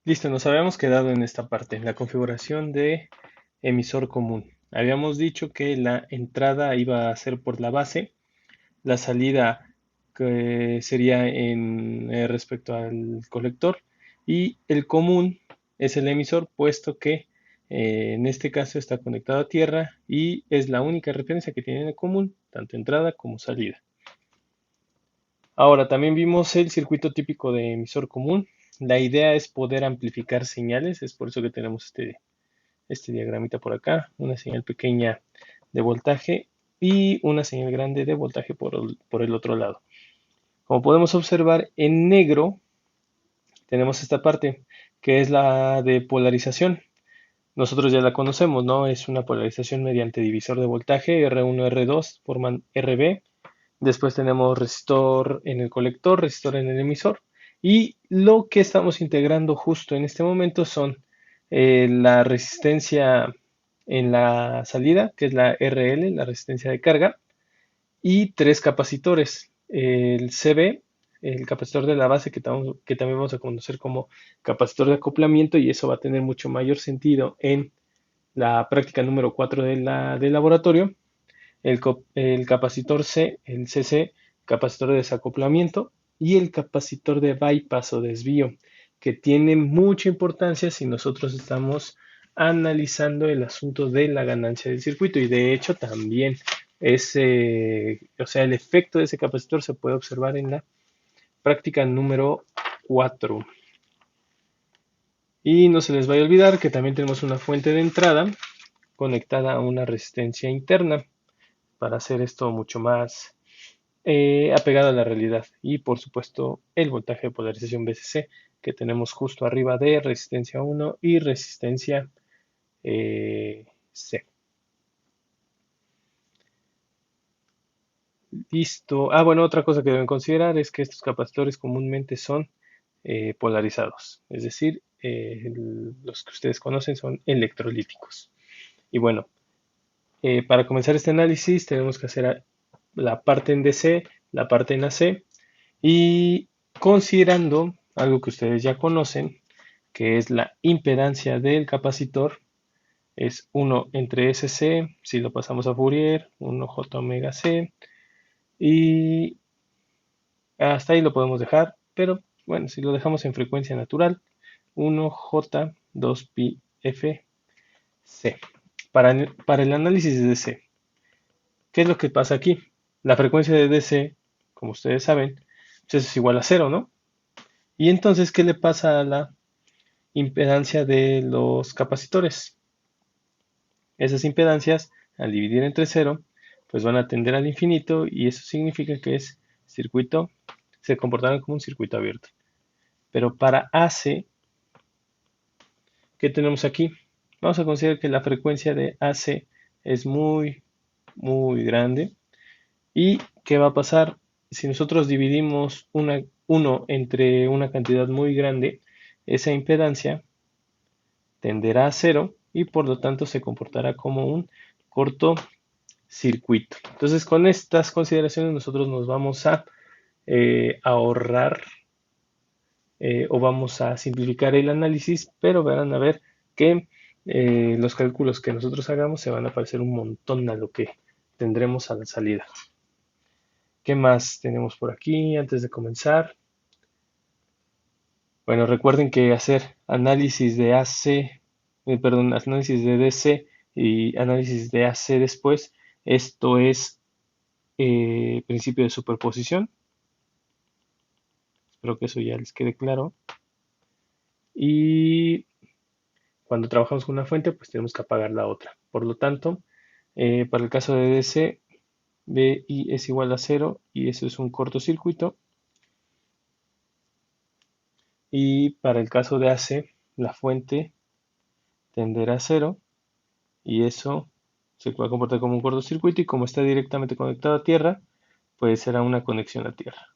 Listo, nos habíamos quedado en esta parte, en la configuración de emisor común. Habíamos dicho que la entrada iba a ser por la base, la salida que sería en respecto al colector y el común es el emisor, puesto que en este caso está conectado a tierra y es la única referencia que tiene en común, tanto entrada como salida. Ahora, también vimos el circuito típico de emisor común. La idea es poder amplificar señales, es por eso que tenemos este diagramita por acá, una señal pequeña de voltaje y una señal grande de voltaje por el otro lado. Como podemos observar, en negro tenemos esta parte que es la de polarización. Nosotros ya la conocemos, ¿no? Es una polarización mediante divisor de voltaje, R1, R2, forman RB. Después tenemos resistor en el colector, resistor en el emisor. Y lo que estamos integrando justo en este momento son la resistencia en la salida, que es la RL, la resistencia de carga, y tres capacitores. El CB, el capacitor de la base, que también vamos a conocer como capacitor de acoplamiento, y eso va a tener mucho mayor sentido en la práctica número 4 del laboratorio. El capacitor C, el CC, capacitor de desacoplamiento, y el capacitor de bypass o desvío, que tiene mucha importancia si nosotros estamos analizando el asunto de la ganancia del circuito. Y de hecho también o sea, el efecto de ese capacitor se puede observar en la práctica número 4. Y no se les vaya a olvidar que también tenemos una fuente de entrada conectada a una resistencia interna para hacer esto mucho más apegado a la realidad. Y por supuesto el voltaje de polarización VCC que tenemos justo arriba de resistencia 1 y resistencia C. Listo. Ah, bueno, otra cosa que deben considerar es que estos capacitores comúnmente son polarizados, es decir, los que ustedes conocen son electrolíticos. Y bueno, para comenzar este análisis tenemos que hacer la parte en DC, la parte en AC, y considerando algo que ustedes ya conocen, que es la impedancia del capacitor, es 1 entre SC, si lo pasamos a Fourier, 1J omega C, y hasta ahí lo podemos dejar, pero bueno, si lo dejamos en frecuencia natural, 1J 2pi F C. Para el análisis de DC, ¿qué es lo que pasa aquí? La frecuencia de DC, como ustedes saben, pues es igual a cero, ¿no? Y entonces, ¿qué le pasa a la impedancia de los capacitores? Esas impedancias, al dividir entre cero, pues van a tender al infinito y eso significa que es circuito, se comportarán como un circuito abierto. Pero para AC, ¿qué tenemos aquí? Vamos a considerar que la frecuencia de AC es muy, muy grande. ¿Y qué va a pasar si nosotros dividimos 1 entre una cantidad muy grande? Esa impedancia tenderá a cero y por lo tanto se comportará como un cortocircuito. Entonces, con estas consideraciones nosotros nos vamos a ahorrar o vamos a simplificar el análisis, pero verán a ver que los cálculos que nosotros hagamos se van a parecer un montón a lo que tendremos a la salida. ¿Qué más tenemos por aquí antes de comenzar? Bueno, recuerden que hacer análisis de AC, perdón, análisis de DC y análisis de AC después, esto es principio de superposición. Espero que eso ya les quede claro. Y cuando trabajamos con una fuente, pues tenemos que apagar la otra. Por lo tanto, para el caso de DC, BI es igual a cero y eso es un cortocircuito. Y para el caso de AC, la fuente tenderá a cero y eso se va a comportar como un cortocircuito y como está directamente conectado a tierra, pues será una conexión a tierra.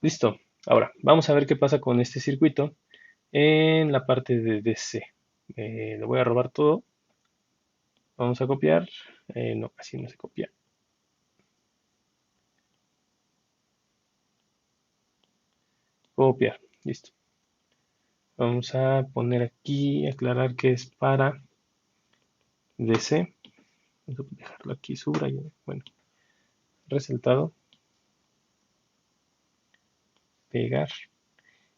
Listo. Ahora, vamos a ver qué pasa con este circuito en la parte de DC. Lo voy a robar todo. Vamos a copiar. No, así no se copia. copiar, listo. Vamos a poner aquí, aclarar que es para DC. Vamos a dejarlo aquí subrayado. Bueno, resaltado, pegar.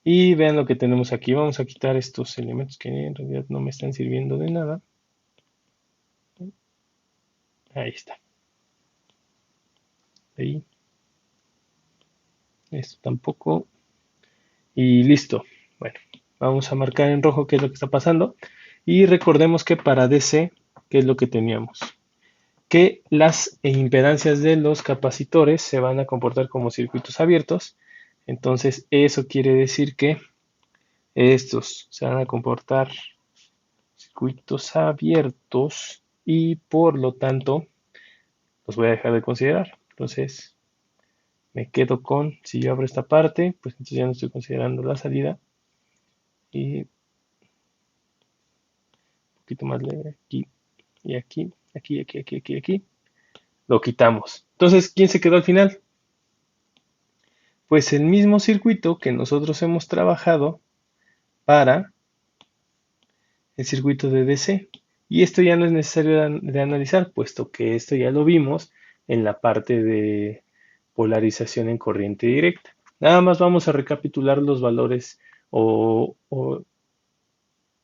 Y vean lo que tenemos aquí. Vamos a quitar estos elementos que en realidad no me están sirviendo de nada. Ahí está. Ahí. Esto tampoco. Y listo. Bueno, vamos a marcar en rojo qué es lo que está pasando. Y recordemos que para DC, ¿qué es lo que teníamos? Que las impedancias de los capacitores se van a comportar como circuitos abiertos. Entonces, eso quiere decir que estos se van a comportar circuitos abiertos y por lo tanto los voy a dejar de considerar. Entonces, me quedo con, si yo abro esta parte, pues entonces ya no estoy considerando la salida. Y un poquito más leve aquí y aquí, aquí. Lo quitamos. Entonces, ¿quién se quedó al final? Pues el mismo circuito que nosotros hemos trabajado para el circuito de DC. Y esto ya no es necesario de analizar, puesto que esto ya lo vimos en la parte de polarización en corriente directa. Nada más vamos a recapitular los valores o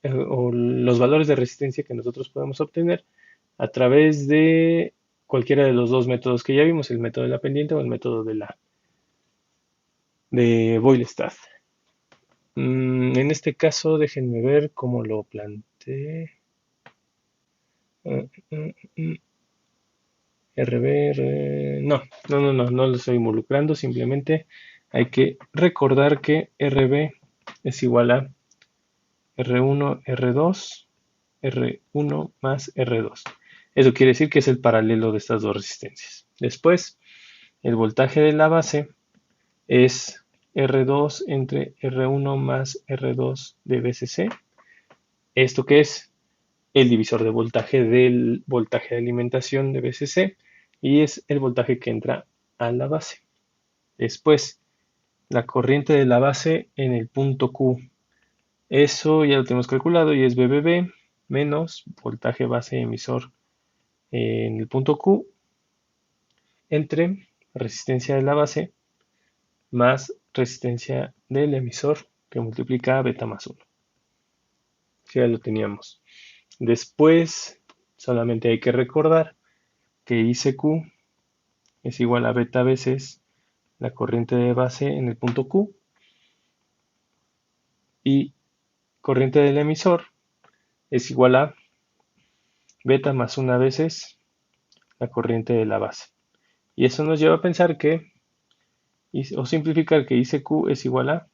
los valores de resistencia que nosotros podemos obtener a través de cualquiera de los dos métodos que ya vimos, el método de la pendiente o el método de Boyle-Stad. En este caso, déjenme ver cómo lo planteé. RB, no lo estoy involucrando, simplemente hay que recordar que RB es igual a R1, R2, R1 más R2. Eso quiere decir que es el paralelo de estas dos resistencias. Después, el voltaje de la base es R2 entre R1 más R2 de VCC. ¿Esto qué es? El divisor de voltaje del voltaje de alimentación de VCC y es el voltaje que entra a la base. Después, la corriente de la base en el punto Q. Eso ya lo tenemos calculado y es BBB menos voltaje base emisor en el punto Q entre resistencia de la base más resistencia del emisor que multiplica a beta más 1. Ya lo teníamos. Después, solamente hay que recordar que ICQ es igual a beta veces la corriente de base en el punto Q y corriente del emisor es igual a beta más una veces la corriente de la base. Y eso nos lleva a pensar que, o simplificar que ICQ es igual a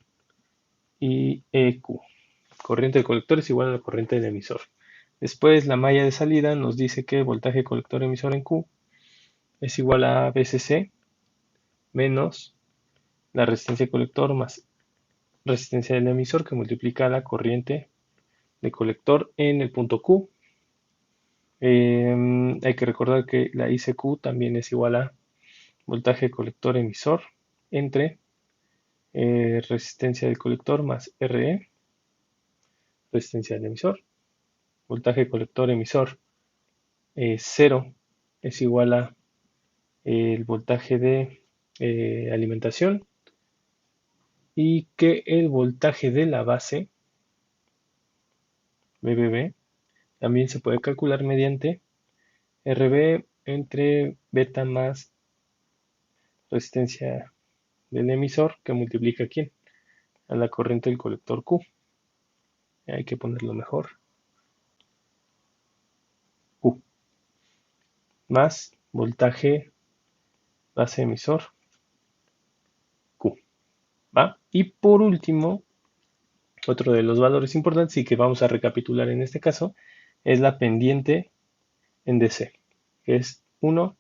IEQ. Corriente del colector es igual a la corriente del emisor. Después la malla de salida nos dice que el voltaje colector emisor en Q es igual a VCC menos la resistencia colector más resistencia del emisor que multiplica la corriente de colector en el punto Q. Hay que recordar que la ICQ también es igual a voltaje colector emisor entre resistencia del colector más RE, resistencia del emisor. Voltaje colector emisor 0 es igual a el voltaje de alimentación y que el voltaje de la base BBB también se puede calcular mediante RB entre beta más resistencia del emisor que multiplica ¿quién? A la corriente del colector Q. Hay que ponerlo mejor. Q más voltaje base emisor Q. ¿Va? Y por último, otro de los valores importantes y que vamos a recapitular en este caso es la pendiente en DC, que es 1,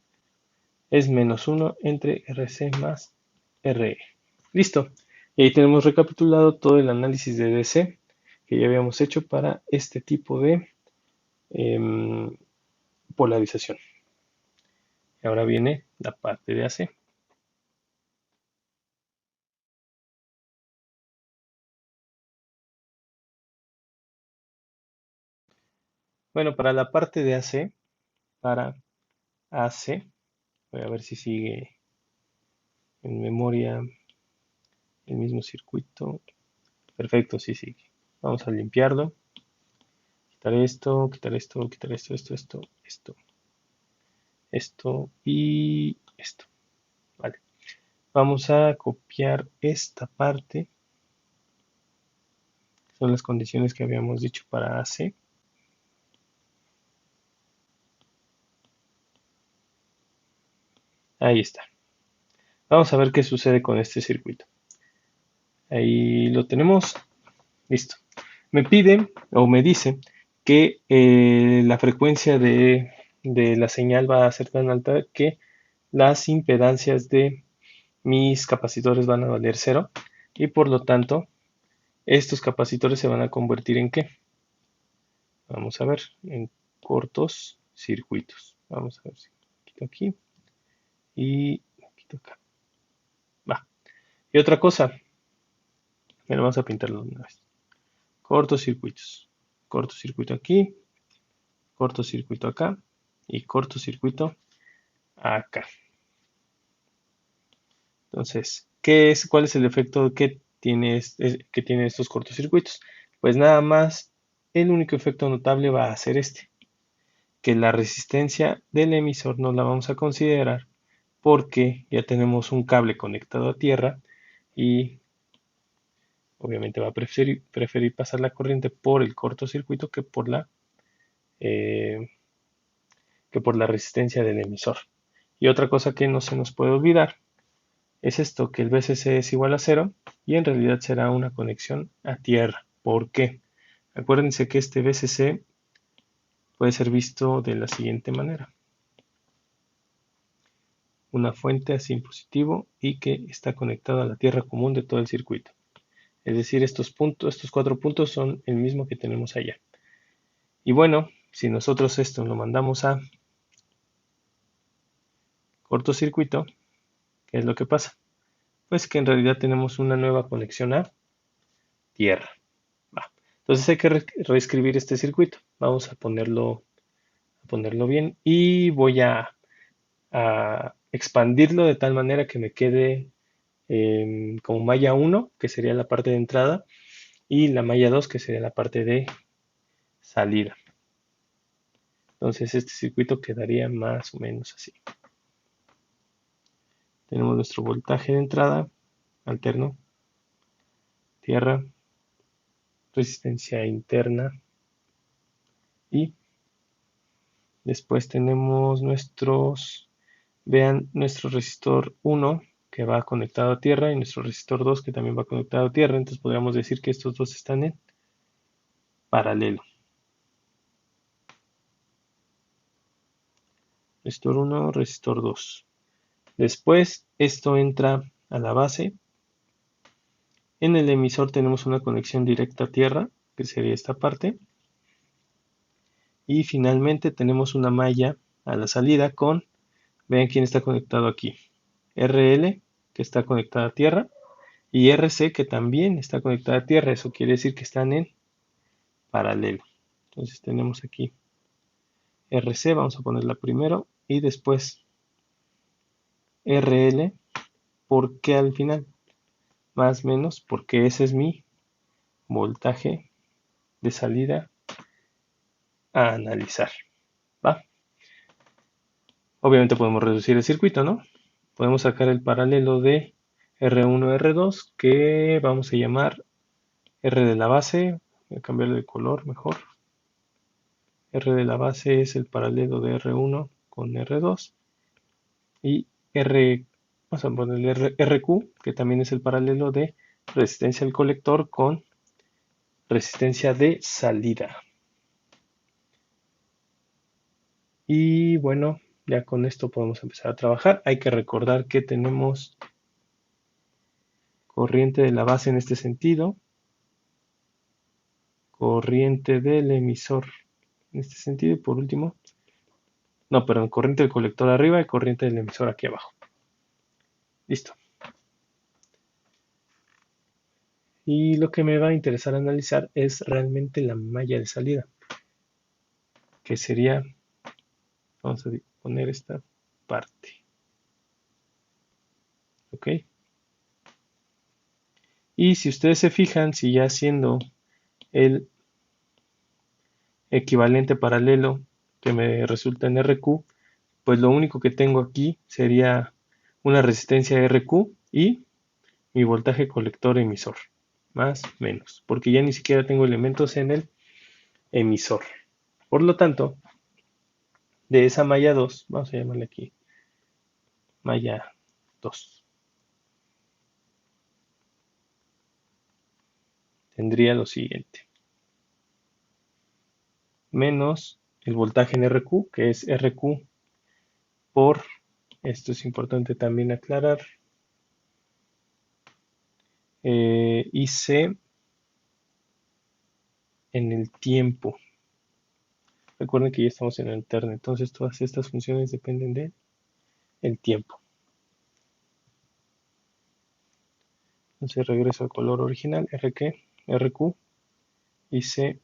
es menos 1 entre RC más RE. Listo. Y ahí tenemos recapitulado todo el análisis de DC que ya habíamos hecho para este tipo de polarización. Y ahora viene la parte de AC. Bueno, para la parte de AC, para AC, voy a ver si sigue en memoria el mismo circuito. Perfecto, sí sigue. Vamos a limpiarlo. Quitar esto, quitar esto, quitar esto, esto y esto. Vale. Vamos a copiar esta parte. Son las condiciones que habíamos dicho para AC. Ahí está. Vamos a ver qué sucede con este circuito. Ahí lo tenemos. Listo. Me pide o me dice que la frecuencia de la señal va a ser tan alta que las impedancias de mis capacitores van a valer cero y por lo tanto estos capacitores se van a convertir en ¿qué? Vamos a ver, en cortos circuitos. Vamos a ver si quito aquí y quito acá. Va. Y otra cosa, bueno, vamos a pintarlo de una vez. Cortocircuitos. Cortocircuito aquí, cortocircuito acá y cortocircuito acá. Entonces, ¿cuál es el efecto que tiene estos cortocircuitos? Pues nada más, el único efecto notable va a ser este, que la resistencia del emisor no la vamos a considerar porque ya tenemos un cable conectado a tierra y obviamente va a preferir pasar la corriente por el cortocircuito eh, que por la resistencia del emisor. Y otra cosa que no se nos puede olvidar es esto, que el VCC es igual a cero y en realidad será una conexión a tierra. ¿Por qué? Acuérdense que este VCC puede ser visto de la siguiente manera. Una fuente así en positivo y que está conectada a la tierra común de todo el circuito. Es decir, estos 4 puntos son el mismo que tenemos allá. Y bueno, si nosotros esto lo mandamos a cortocircuito, ¿qué es lo que pasa? Pues que en realidad tenemos una nueva conexión a tierra. Va. Entonces hay que reescribir este circuito. Vamos a ponerlo bien y voy a expandirlo de tal manera que me quede como malla 1, que sería la parte de entrada, y la malla 2, que sería la parte de salida. Entonces este circuito quedaría más o menos así. Tenemos nuestro voltaje de entrada, alterno, tierra, resistencia interna y después tenemos vean, nuestro resistor 1 que va conectado a tierra y nuestro resistor 2 que también va conectado a tierra. Entonces podríamos decir que estos dos están en paralelo. Resistor 1, resistor 2. Después esto entra a la base. En el emisor tenemos una conexión directa a tierra, que sería esta parte. Y finalmente tenemos una malla a la salida con, vean quién está conectado aquí. RL, que está conectada a tierra, y RC, que también está conectada a tierra. Eso quiere decir que están en paralelo. Entonces tenemos aquí RC, vamos a ponerla primero, y después RL, ¿por qué al final? Más o menos, porque ese es mi voltaje de salida a analizar. ¿Va? Obviamente podemos reducir el circuito, ¿no? Podemos sacar el paralelo de R1, R2, que vamos a llamar R de la base. Voy a cambiarle de color mejor. R de la base es el paralelo de R1 con R2. Y vamos a ponerle RQ, que también es el paralelo de resistencia al colector con resistencia de salida. Y bueno, ya con esto podemos empezar a trabajar. Hay que recordar que tenemos corriente de la base en este sentido, corriente del emisor en este sentido y por último, no, perdón, corriente del colector arriba y corriente del emisor aquí abajo. Listo. Y lo que me va a interesar analizar es realmente la malla de salida. que sería, vamos a poner esta parte, ¿ok? Y si ustedes se fijan, si ya haciendo el equivalente paralelo que me resulta en RQ, pues lo único que tengo aquí sería una resistencia RQ y mi voltaje colector emisor, más menos, porque ya ni siquiera tengo elementos en el emisor. Por lo tanto, de esa malla 2, vamos a llamarle aquí malla 2, tendría lo siguiente, menos el voltaje en RQ, que es RQ por, esto es importante también aclarar, IC en el tiempo. Recuerden que ya estamos en alterna, entonces todas estas funciones dependen del tiempo. Entonces regreso al color original, RQ y CT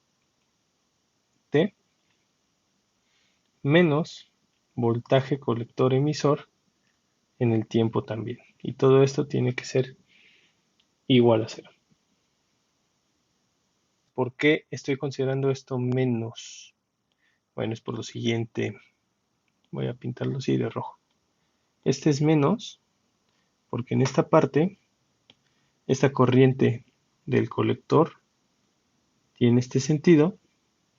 menos voltaje colector emisor en el tiempo también. Y todo esto tiene que ser igual a 0. ¿Por qué estoy considerando esto menos? Bueno, es por lo siguiente. Voy a pintarlo así de rojo. Este es menos porque en esta parte, esta corriente del colector tiene este sentido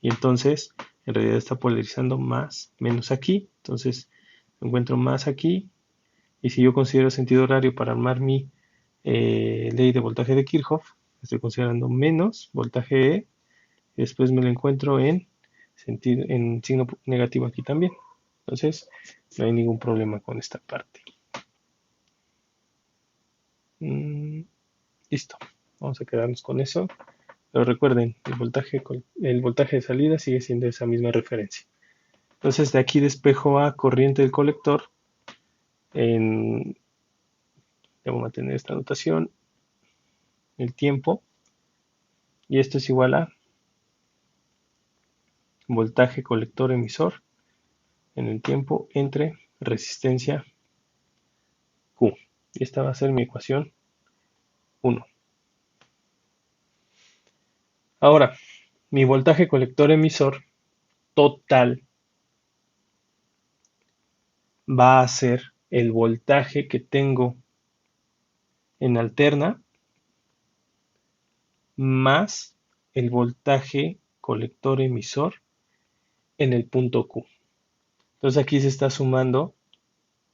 y entonces en realidad está polarizando más, menos aquí. Entonces encuentro más aquí y si yo considero sentido horario para armar mi ley de voltaje de Kirchhoff, estoy considerando menos voltaje E y después me lo encuentro en signo negativo aquí también. Entonces no hay ningún problema con esta parte. Listo, vamos a quedarnos con eso. Pero recuerden, el voltaje de salida sigue siendo esa misma referencia. Entonces de aquí despejo a corriente del colector. Debo mantener esta notación. El tiempo. Y esto es igual a voltaje colector emisor en el tiempo entre resistencia Q. Y esta va a ser mi ecuación 1. Ahora, mi voltaje colector emisor total va a ser el voltaje que tengo en alterna más el voltaje colector emisor en el punto Q. Entonces aquí se está sumando,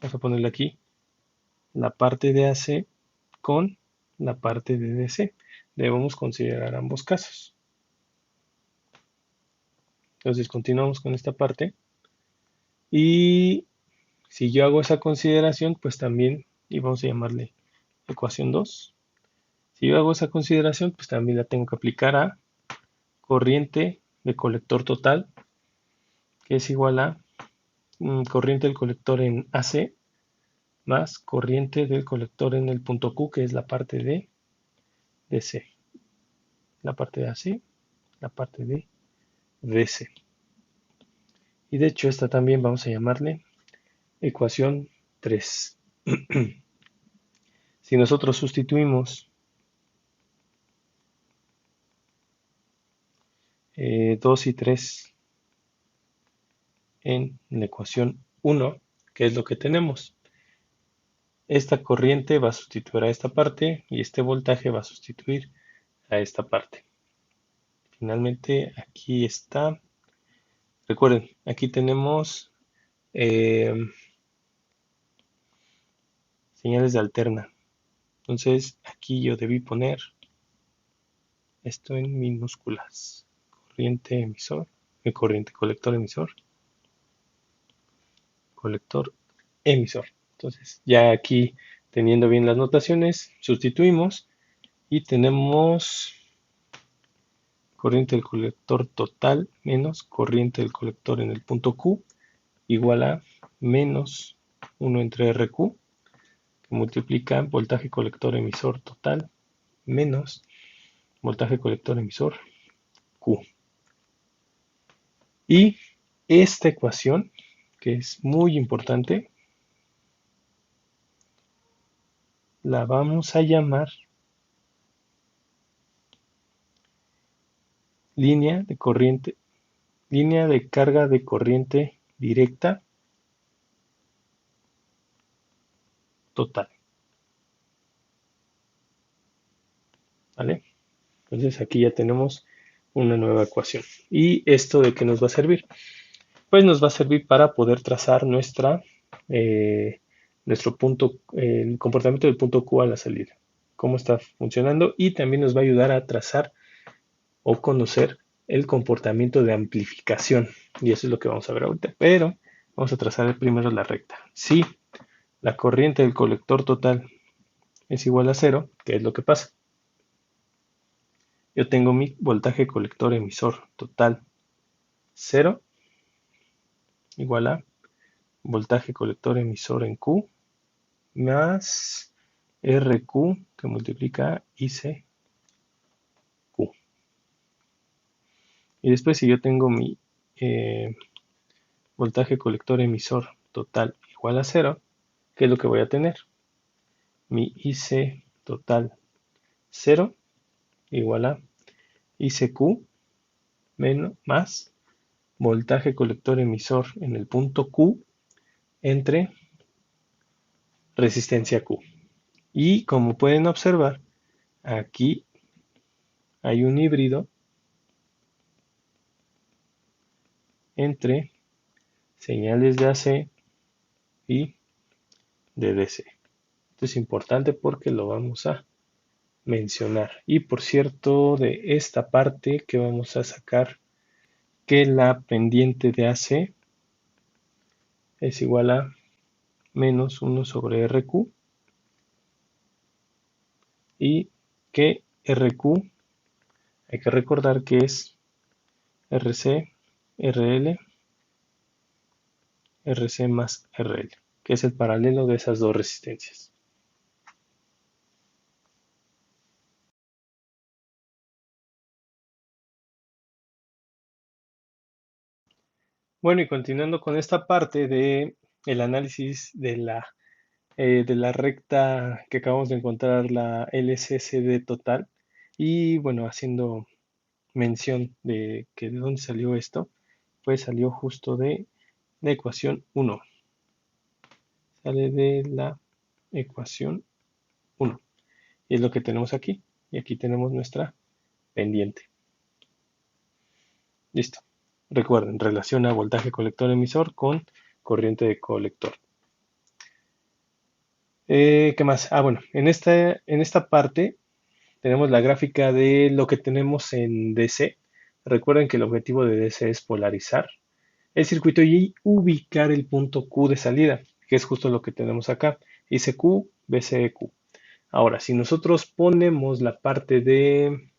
vamos a ponerle aquí, la parte de AC con la parte de DC. Debemos considerar ambos casos. Entonces continuamos con esta parte. Y si yo hago esa consideración, pues también, y vamos a llamarle ecuación 2. Si yo hago esa consideración, pues también la tengo que aplicar a corriente de colector total, que es igual a corriente del colector en AC más corriente del colector en el punto Q, que es la parte de DC. La parte de AC, la parte de DC. Y de hecho esta también vamos a llamarle ecuación 3. Si nosotros sustituimos 2 y 3 en la ecuación 1, ¿qué es lo que tenemos? Esta corriente va a sustituir a esta parte y este voltaje va a sustituir a esta parte. Finalmente aquí está. Recuerden, aquí tenemos señales de alterna. Entonces aquí yo debí poner esto en minúsculas. Corriente emisor, corriente colector emisor, colector emisor. Entonces ya aquí teniendo bien las notaciones, sustituimos y tenemos corriente del colector total menos corriente del colector en el punto Q igual a menos 1 entre RQ, que multiplica voltaje colector emisor total menos voltaje colector emisor Q. Y esta ecuación, que es muy importante, la vamos a llamar línea de corriente, línea de carga de corriente directa total. ¿Vale? Entonces aquí ya tenemos una nueva ecuación. ¿Y esto de qué nos va a servir? Pues nos va a servir para poder trazar nuestro punto, el comportamiento del punto Q a la salida, cómo está funcionando, y también nos va a ayudar a trazar o conocer el comportamiento de amplificación. Y eso es lo que vamos a ver ahorita. Pero vamos a trazar primero la recta. Si la corriente del colector total es igual a cero, ¿qué es lo que pasa? Yo tengo mi voltaje colector emisor total cero igual a voltaje colector emisor en Q más RQ que multiplica ICQ. Y después si yo tengo mi eh, voltaje colector emisor total igual a cero, ¿qué es lo que voy a tener? Mi IC total cero igual a ICQ menos más voltaje colector emisor en el punto Q entre resistencia Q. Y como pueden observar, aquí hay un híbrido entre señales de AC y de DC. Esto es importante porque lo vamos a mencionar. Y por cierto, de esta parte que vamos a sacar que la pendiente de AC es igual a menos 1 sobre RQ y que RQ hay que recordar que es RC, RL, RC más RL, que es el paralelo de esas dos resistencias. Bueno, y continuando con esta parte de el análisis de la recta que acabamos de encontrar, la LCCD total, y bueno, haciendo mención de que de dónde salió esto, pues salió justo de la ecuación 1. Sale de la ecuación 1. Y es lo que tenemos aquí. Y aquí tenemos nuestra pendiente. Listo. Recuerden, relaciona voltaje colector emisor con corriente de colector. ¿Qué más? Bueno, en esta parte tenemos la gráfica de lo que tenemos en DC. Recuerden que el objetivo de DC es polarizar el circuito y ubicar el punto Q de salida, que es justo lo que tenemos acá. ICQ, BCEQ. Ahora, si nosotros ponemos la parte de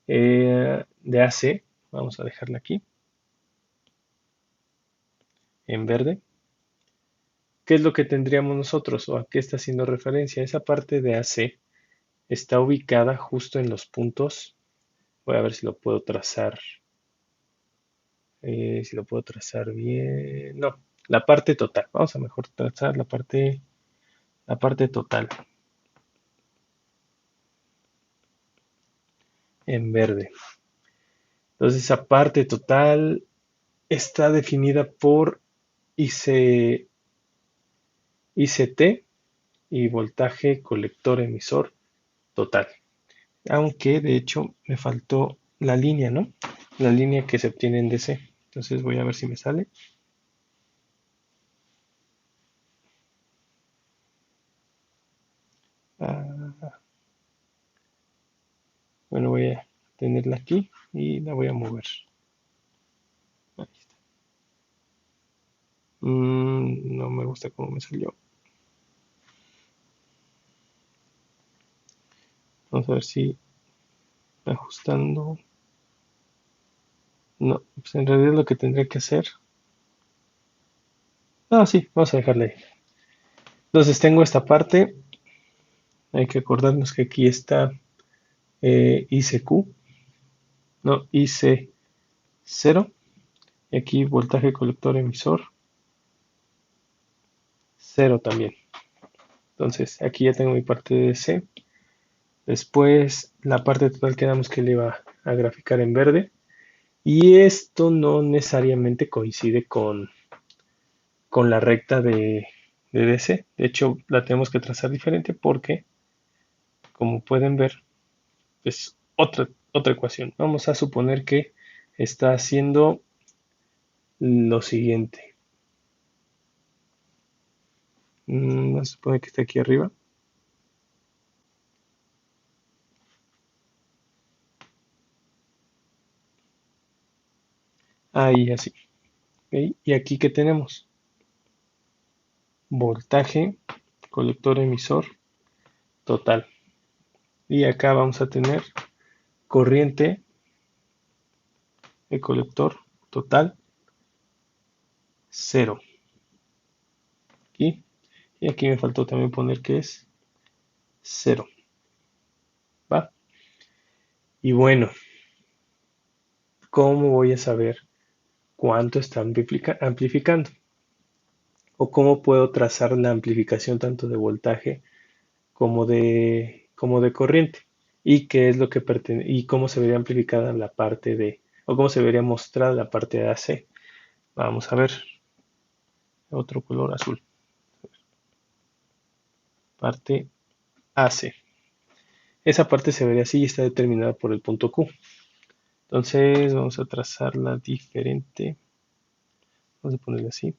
AC, vamos a dejarla aquí en verde. ¿Qué es lo que tendríamos nosotros o a qué está haciendo referencia? Esa parte de AC está ubicada justo en los puntos. Voy a ver si lo puedo trazar. Si lo puedo trazar bien. No, la parte total. Vamos a mejor trazar la parte total en verde. Entonces esa parte total está definida por ICT y voltaje colector emisor total. Aunque de hecho me faltó la línea, ¿no? La línea que se obtiene en DC. Entonces voy a ver si me sale. Ah, bueno, voy a tenerla aquí y la voy a mover. Ahí está. No me gusta cómo me salió. Vamos a ver si ajustando. No, pues en realidad lo que tendría que hacer. Ah, sí, vamos a dejarla ahí. Entonces tengo esta parte. Hay que acordarnos que aquí está ICQ, no IC0 Y aquí voltaje colector emisor, 0 también. Entonces aquí ya tengo mi parte de DC. Después la parte total quedamos que le iba a graficar en verde. Y esto no necesariamente coincide con la recta de DC. De hecho, la tenemos que trazar diferente porque, como pueden ver, es otra ecuación. Vamos a suponer que está haciendo lo siguiente. Vamos a suponer que está aquí arriba. Ahí así. ¿Ok? Y aquí que tenemos voltaje, colector emisor total. Y acá vamos a tener corriente de colector total 0. Aquí. Y aquí me faltó también poner que es 0. ¿Va? Y bueno, ¿cómo voy a saber cuánto está amplificando? ¿O cómo puedo trazar la amplificación tanto de voltaje como de corriente? ¿Y qué es lo que y cómo se vería amplificada la parte o cómo se vería mostrada la parte de AC? Vamos a ver, otro color azul, parte AC. Esa parte se vería así y está determinada por el punto Q. Entonces vamos a trazarla diferente. Vamos a ponerla así.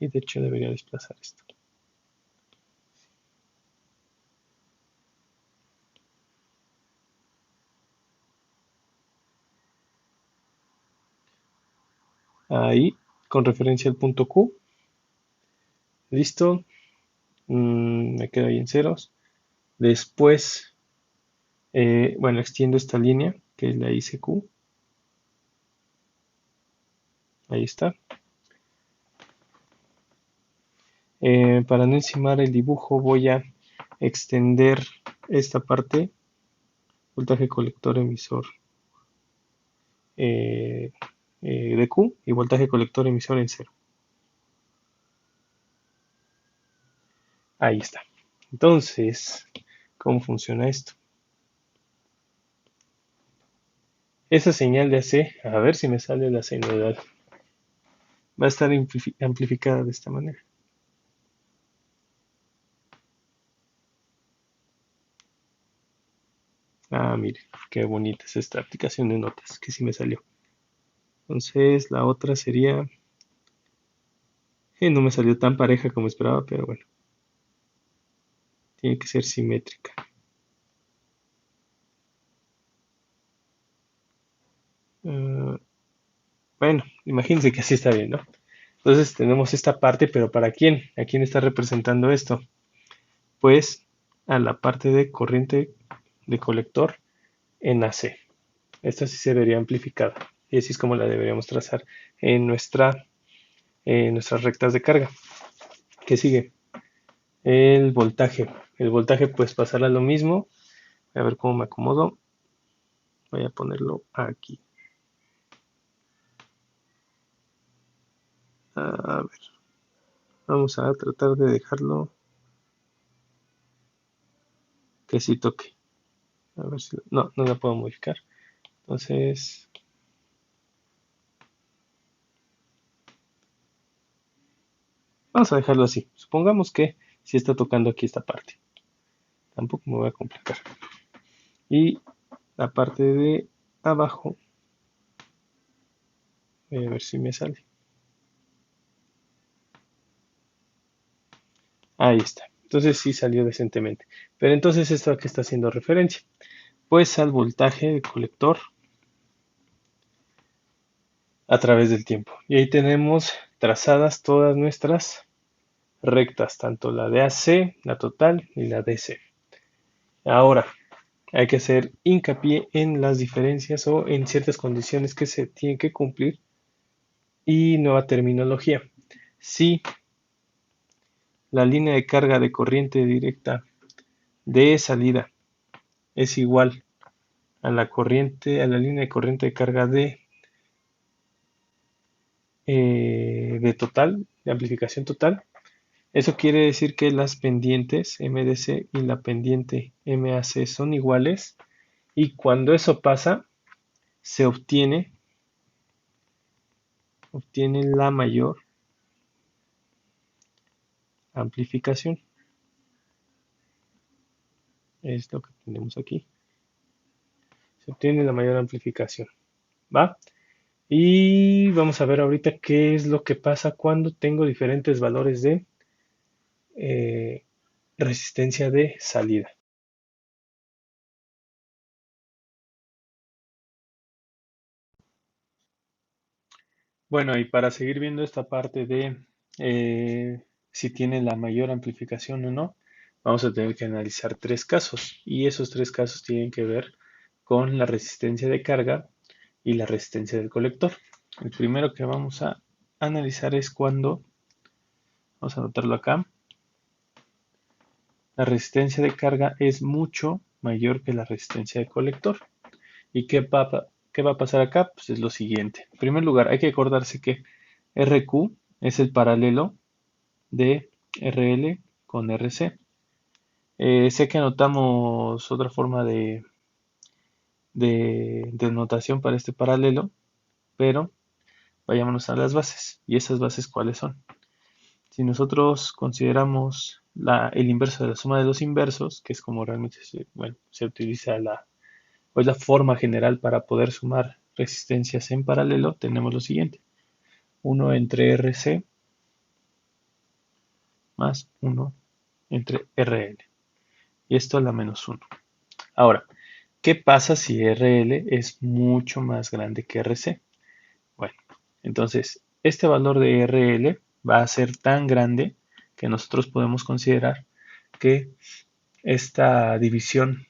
Y de hecho debería desplazar esto. Ahí, con referencia al punto Q. Listo. Me quedo ahí en ceros. Después, bueno, extiendo esta línea, que es la ICQ. Ahí está. Para no encimar el dibujo, voy a extender esta parte, voltaje colector emisor eh, de Q y voltaje colector emisor en cero. Ahí está. Entonces, ¿cómo funciona esto? Esa señal de AC, a ver si me sale la señal, va a estar amplificada de esta manera. Ah, mire, qué bonita es esta aplicación de notas, que sí me salió. Entonces, la otra sería, no me salió tan pareja como esperaba, pero bueno, tiene que ser simétrica. Ah, bueno, imagínense que así está bien, ¿no? Entonces tenemos esta parte, pero ¿para quién? ¿A quién está representando esto? Pues a la parte de corriente de colector en AC. Esta sí se vería amplificada. Y así es como la deberíamos trazar en nuestras rectas de carga. ¿Qué sigue? El voltaje. El voltaje pues pasará lo mismo. A ver cómo me acomodo. Voy a ponerlo aquí. A ver. Vamos a tratar de dejarlo que sí toque. A ver si... No, no la puedo modificar. Entonces... Vamos a dejarlo así. Supongamos que sí está tocando aquí esta parte. Tampoco me voy a complicar. Y la parte de abajo. Voy a ver si me sale. Ahí está. Entonces sí salió decentemente. Pero entonces esto a qué está haciendo referencia. Pues al voltaje del colector a través del tiempo. Y ahí tenemos trazadas todas nuestras rectas, tanto la de AC, la total y la DC. Ahora, hay que hacer hincapié en las diferencias o en ciertas condiciones que se tienen que cumplir y nueva terminología. Si la línea de carga de corriente directa de salida es igual a la línea de corriente de carga de de total, de amplificación total. Eso quiere decir que las pendientes MDC y la pendiente MAC son iguales y cuando eso pasa, se obtiene la mayor amplificación. Es lo que tenemos aquí. Se obtiene la mayor amplificación. ¿Va? Y vamos a ver ahorita qué es lo que pasa cuando tengo diferentes valores de eh, resistencia de salida. Bueno, y para seguir viendo esta parte de si tiene la mayor amplificación o no, vamos a tener que analizar tres casos. Y esos tres casos tienen que ver con la resistencia de carga y la resistencia del colector. El primero que vamos a analizar es cuando, vamos a anotarlo acá, la resistencia de carga es mucho mayor que la resistencia de colector. ¿Y qué va a pasar acá? Pues es lo siguiente. En primer lugar, hay que acordarse que RQ es el paralelo de RL con RC. Sé que anotamos otra forma de notación para este paralelo, pero vayámonos a las bases. ¿Y esas bases cuáles son? Si nosotros consideramos el inverso de la suma de los inversos, que es como realmente se utiliza o es la forma general para poder sumar resistencias en paralelo, tenemos lo siguiente. 1 entre RC más 1 entre RL. Y esto a la menos 1. Ahora, ¿qué pasa si RL es mucho más grande que RC? Bueno, entonces este valor de RL va a ser tan grande que nosotros podemos considerar que esta división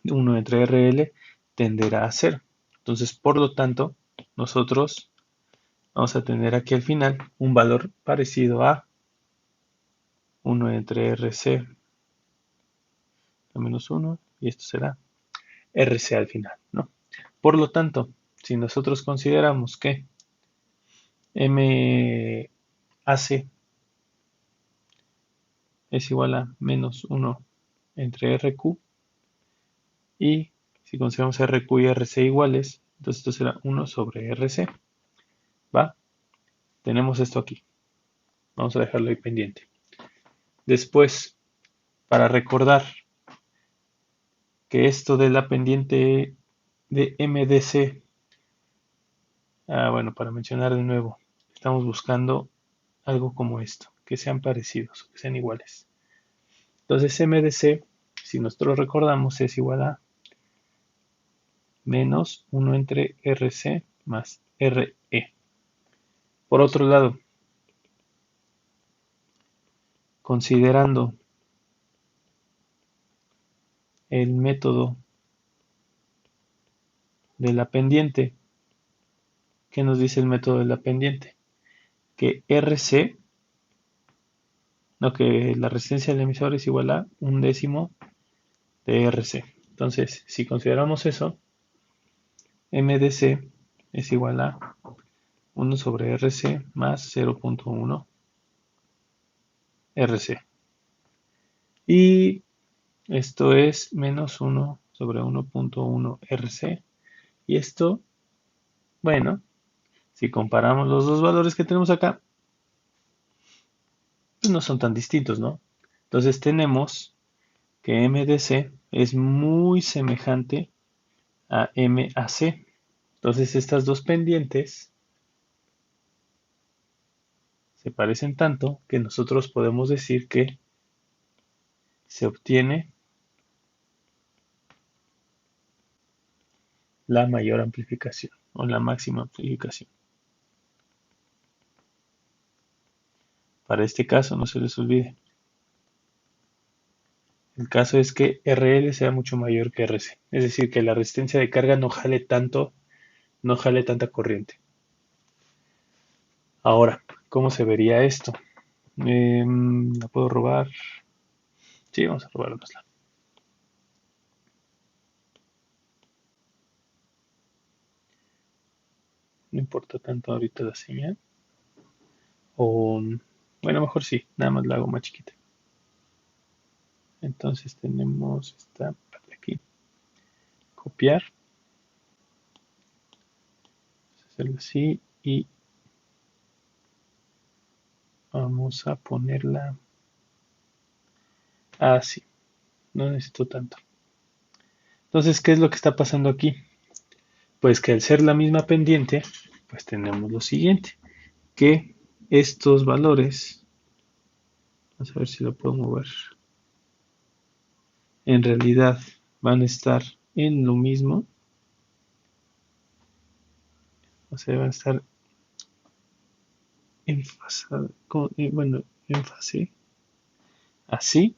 1 entre RL tenderá a 0. Entonces, por lo tanto, nosotros vamos a tener aquí al final un valor parecido a 1 entre RC a menos 1 y esto será RC al final, ¿no? Por lo tanto, si nosotros consideramos que MAC es igual a menos 1 entre RQ y si consideramos RQ y RC iguales, entonces esto será 1 sobre RC, ¿va? Tenemos esto aquí. Vamos a dejarlo ahí pendiente. Después, para recordar que esto de la pendiente de MDC, bueno, para mencionar de nuevo, estamos buscando algo como esto, que sean parecidos, que sean iguales. Entonces MDC, si nosotros recordamos, es igual a menos 1 entre RC más RE. Por otro lado, considerando el método de la pendiente, ¿qué nos dice el método de la pendiente? Que RC, no, que la resistencia del emisor es igual a un décimo de RC. Entonces, si consideramos eso, MDC es igual a 1 sobre RC más 0.1 RC. Y esto es menos 1 sobre 1.1 RC. Y esto, bueno, si comparamos los dos valores que tenemos acá, pues no son tan distintos, ¿no? Entonces tenemos que MDC es muy semejante a MAC. Entonces estas dos pendientes se parecen tanto que nosotros podemos decir que se obtiene la mayor amplificación o la máxima amplificación. Para este caso, no se les olvide, el caso es que RL sea mucho mayor que RC, es decir, que la resistencia de carga no jale tanto, no jale tanta corriente. Ahora, ¿cómo se vería esto? ¿La puedo robar? Sí, vamos a robárnosla. no importa tanto ahorita la señal. O, bueno, mejor sí, nada más la hago más chiquita. Entonces tenemos esta parte aquí. Copiar. Hacerlo así y vamos a ponerla así. No necesito tanto. Entonces, ¿qué es lo que está pasando aquí? Pues que al ser la misma pendiente, pues tenemos lo siguiente, que estos valores, vamos a ver si lo puedo mover, en realidad van a estar en lo mismo, o sea, van a estar en fase, bueno, en fase así,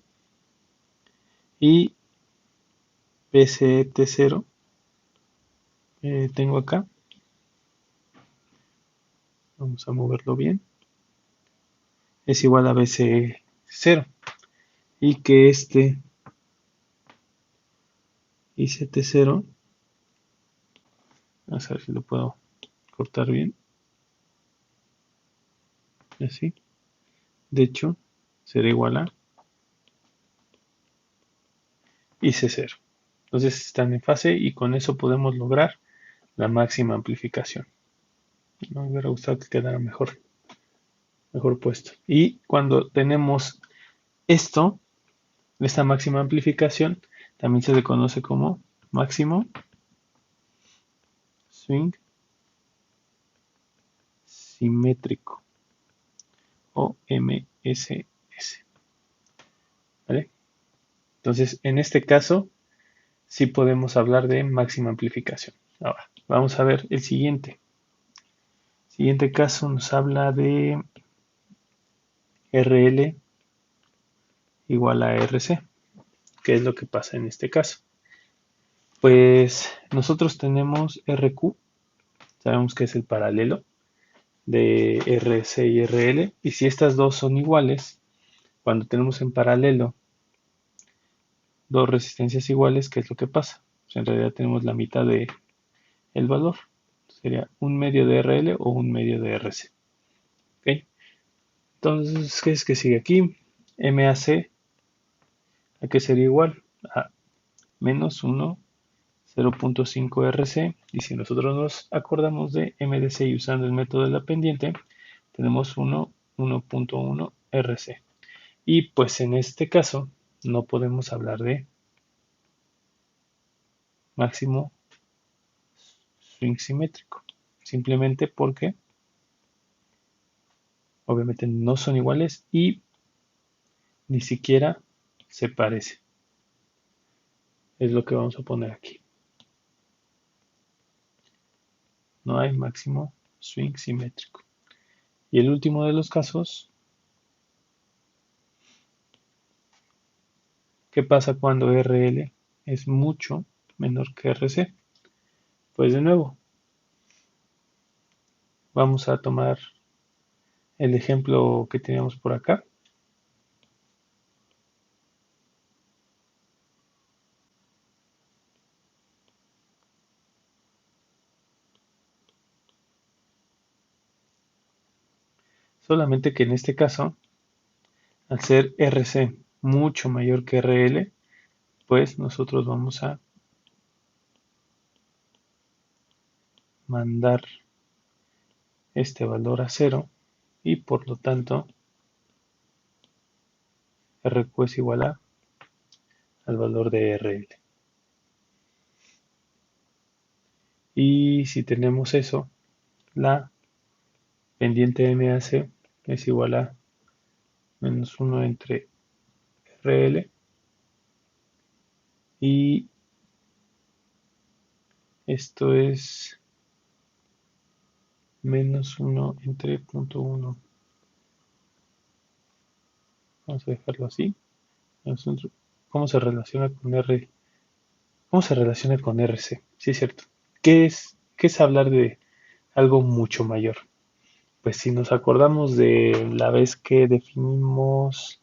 y BCT0 tengo acá, vamos a moverlo bien, es igual a BC0, y que este ICT0, vamos a ver si lo puedo cortar bien, así, de hecho, será igual a IC0. Entonces están en fase y con eso podemos lograr la máxima amplificación. Me hubiera gustado que quedara mejor puesto. Y cuando tenemos esto, esta máxima amplificación, también se le conoce como máximo swing simétrico o MSS. ¿Vale? Entonces, en este caso, sí podemos hablar de máxima amplificación. Ahora, vamos a ver el siguiente. El siguiente caso nos habla de RL igual a RC. ¿Qué es lo que pasa en este caso? Pues nosotros tenemos RQ, sabemos que es el paralelo de RC y RL, y si estas dos son iguales, cuando tenemos en paralelo dos resistencias iguales, ¿qué es lo que pasa? Pues en realidad tenemos la mitad de el valor, sería un medio de RL o un medio de RC. ¿Okay? Entonces, ¿qué es que sigue aquí? MAC, ¿a qué sería igual? A menos 1 0.5 RC, y si nosotros nos acordamos de MDC y usando el método de la pendiente, tenemos 1.1 RC. Y pues en este caso no podemos hablar de máximo swing simétrico, simplemente porque obviamente no son iguales y ni siquiera se parece. Es lo que vamos a poner aquí. No hay máximo swing simétrico. Y el último de los casos, ¿qué pasa cuando RL es mucho menor que RC? Pues de nuevo, vamos a tomar el ejemplo que teníamos por acá. Solamente que en este caso, al ser RC mucho mayor que RL, pues nosotros vamos a mandar este valor a 0 y por lo tanto RQ es igual al valor de RL. Y si tenemos eso, la pendiente MAC es igual a menos 1 entre RL y esto es menos 1 entre 0.1. Vamos a dejarlo así. ¿Cómo se relaciona con R? ¿Cómo se relaciona con RC? Sí, es cierto. ¿Qué es hablar de algo mucho mayor? Pues si nos acordamos de la vez que definimos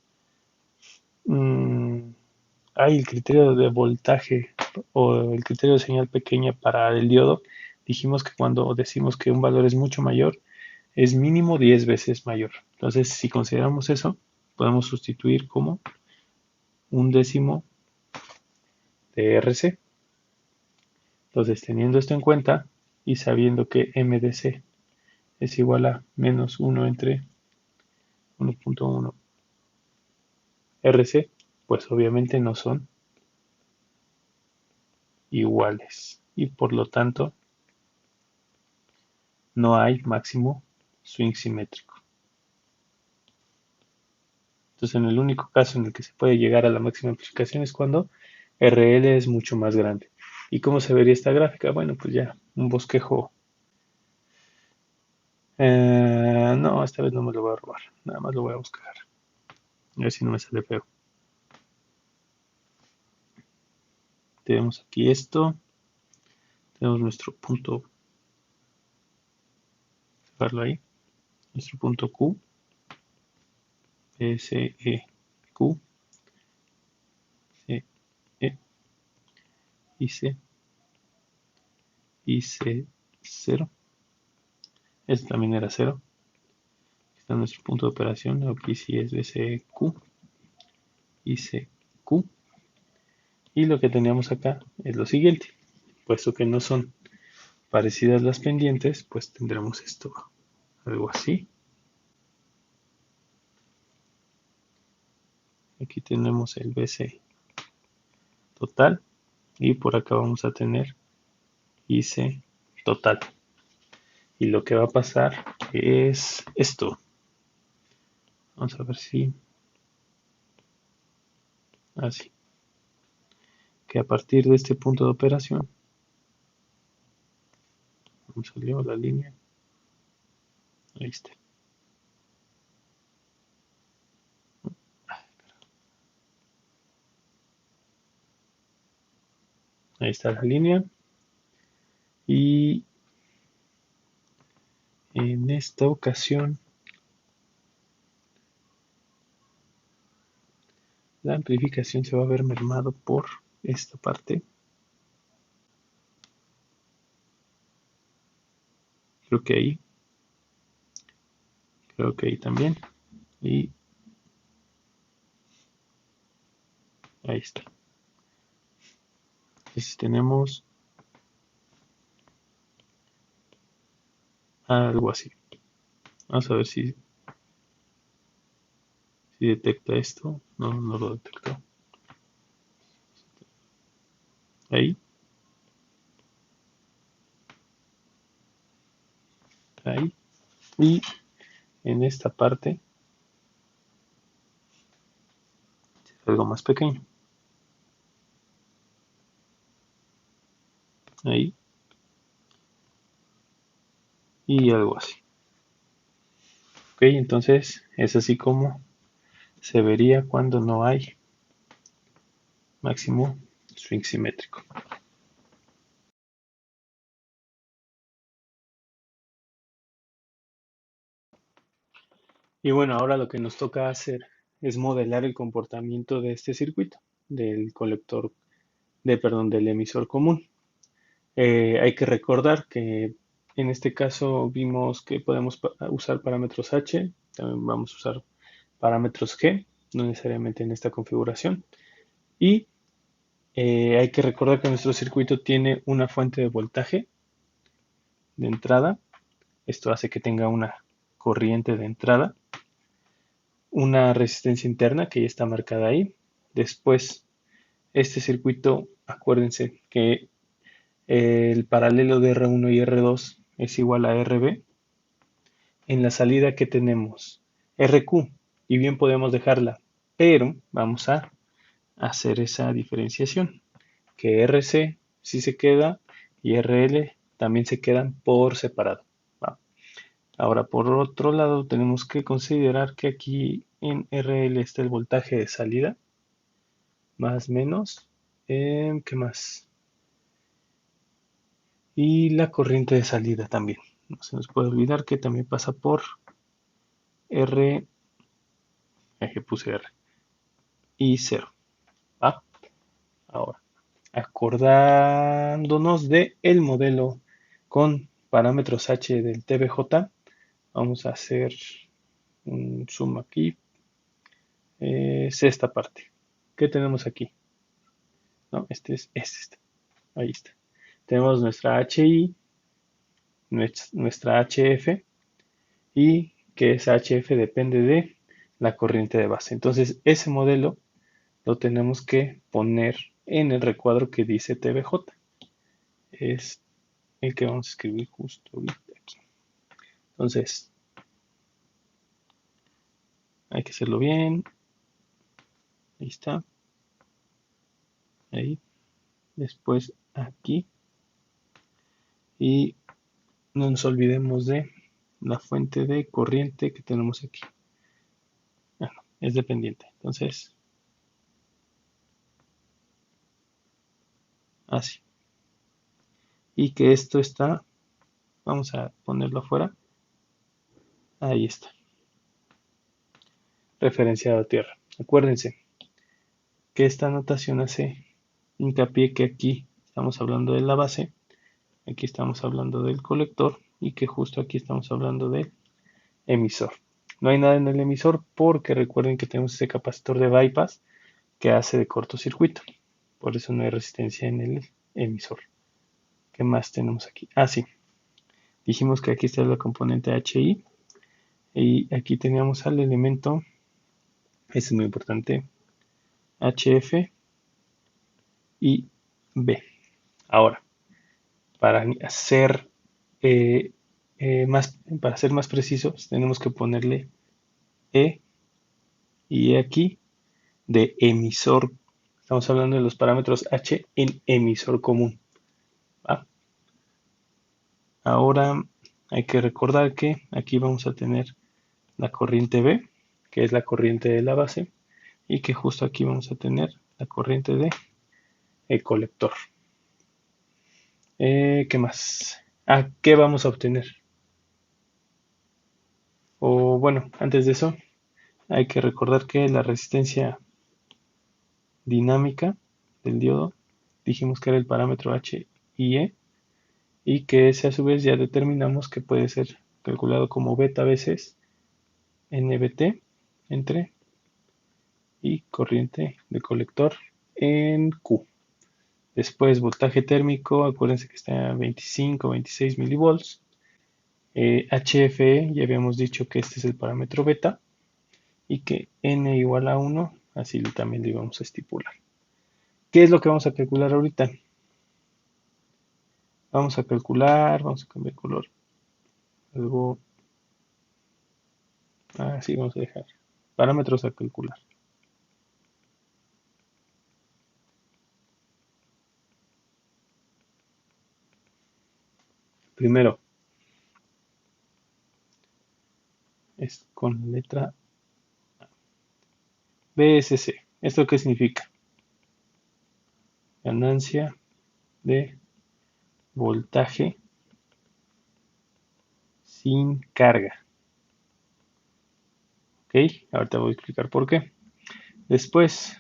mm, el criterio de voltaje o el criterio de señal pequeña para el diodo, dijimos que cuando decimos que un valor es mucho mayor, es mínimo 10 veces mayor. Entonces, si consideramos eso, podemos sustituir como un décimo de RC. Entonces, teniendo esto en cuenta y sabiendo que MDC es igual a menos 1 entre 1.1 RC, pues obviamente no son iguales y por lo tanto no hay máximo swing simétrico. Entonces, en el único caso en el que se puede llegar a la máxima amplificación es cuando RL es mucho más grande. ¿Y cómo se vería esta gráfica? Bueno, pues ya, un bosquejo. No, esta vez no me lo voy a robar. Nada más lo voy a buscar. A ver si no me sale feo. Tenemos aquí esto. Tenemos nuestro punto. Dejarlo ahí. Nuestro punto Q. S, E, Q. C, E. Y C. Y C, 0. Este también era 0. Aquí está nuestro punto de operación. Aquí sí es BCQ. Y CQ. Y lo que teníamos acá es lo siguiente. Puesto que no son parecidas las pendientes, pues tendremos esto, algo así. Aquí tenemos el BC total y por acá vamos a tener IC total. Y lo que va a pasar es esto. Vamos a ver si así. Que a partir de este punto de operación, salió la línea. Ahí está. Ahí está la línea. Y en esta ocasión la amplificación se va a ver mermado por esta parte. Creo que ahí. Creo que ahí también. Y ahí está. Entonces tenemos algo así. Vamos a ver si detecta esto. No, no lo detectó. Ahí. Ahí. Y en esta parte es algo más pequeño. Ahí. Y algo así. Ok, entonces es así como se vería cuando no hay máximo swing simétrico. Y bueno, ahora lo que nos toca hacer es modelar el comportamiento de este circuito, del colector, perdón, del emisor común. Hay que recordar que en este caso vimos que podemos usar parámetros H, también vamos a usar parámetros G, no necesariamente en esta configuración. Y hay que recordar que nuestro circuito tiene una fuente de voltaje de entrada. Esto hace que tenga una corriente de entrada, una resistencia interna que ya está marcada ahí. Después, este circuito, acuérdense que el paralelo de R1 y R2 es igual a RB. En la salida que tenemos RQ, y bien podemos dejarla, pero vamos a hacer esa diferenciación, que RC sí se queda y RL también se quedan por separado. ¿Va? Ahora, por otro lado, tenemos que considerar que aquí en RL está el voltaje de salida, más menos, ¿qué más? Y la corriente de salida también. No se nos puede olvidar que también pasa por R, que puse R, y 0. ¿Va? Ahora, acordándonos de el modelo con parámetros H del TBJ. Vamos a hacer un zoom aquí. Es esta parte. ¿Qué tenemos aquí? No, este es este. Ahí está. Tenemos nuestra HI, nuestra HF, y que esa HF depende de la corriente de base. Entonces, ese modelo lo tenemos que poner en el recuadro que dice TBJ. Es el que vamos a escribir justo ahorita aquí. Entonces, hay que hacerlo bien. Ahí está. Ahí. Después aquí. Y no nos olvidemos de la fuente de corriente que tenemos aquí. Bueno, es dependiente. Entonces, así. Y que esto está, vamos a ponerlo afuera. Ahí está. Referenciado a tierra. Acuérdense que esta notación hace hincapié que aquí estamos hablando de la base, aquí estamos hablando del colector y que justo aquí estamos hablando del emisor. No hay nada en el emisor porque recuerden que tenemos ese capacitor de bypass que hace de cortocircuito. Por eso no hay resistencia en el emisor. ¿Qué más tenemos aquí? Ah, sí. Dijimos que aquí está la componente HI y aquí teníamos al elemento, este es muy importante, HF y B. Ahora, para hacer para ser más precisos, tenemos que ponerle E y E aquí de emisor. Estamos hablando de los parámetros H en emisor común. ¿Va? Ahora hay que recordar que aquí vamos a tener la corriente B, que es la corriente de la base, y que justo aquí vamos a tener la corriente de el colector. ¿Qué más? ¿Qué vamos a obtener? O bueno, antes de eso, hay que recordar que la resistencia dinámica del diodo, dijimos que era el parámetro H y E, y que ese a su vez ya determinamos que puede ser calculado como beta veces NBT entre y corriente de colector en Q. Después voltaje térmico, acuérdense que está a 25, 26 milivolts. HFE, ya habíamos dicho que este es el parámetro beta y que N igual a 1, así también lo íbamos a estipular. ¿Qué es lo que vamos a calcular ahorita? Vamos a cambiar color. Algo así vamos a dejar. Parámetros a calcular. Primero es con la letra BSC. ¿Esto qué significa? Ganancia de voltaje sin carga. Ok, ahorita voy a explicar por qué. Después,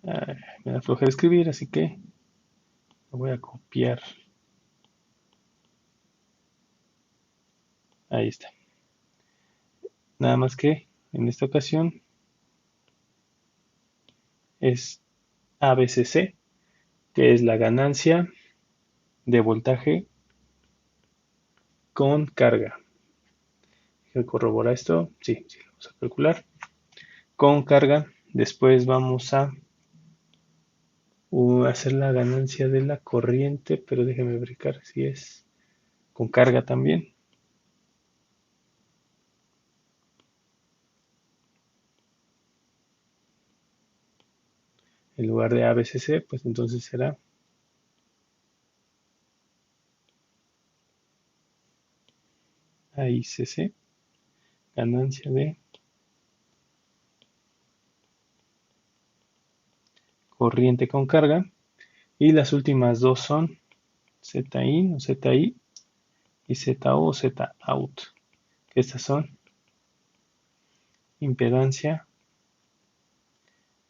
me da flojera escribir, así que lo voy a copiar. Ahí está. Nada más que en esta ocasión es ABCC, que es la ganancia de voltaje con carga. ¿Se corrobora esto? Sí, sí, lo vamos a calcular. Con carga, después vamos a hacer la ganancia de la corriente, pero déjeme verificar si es con carga también. En lugar de ABCC, pues entonces será AICC, ganancia de corriente con carga. Y las últimas dos son ZIN o ZI y ZO o ZOUT. Que estas son impedancia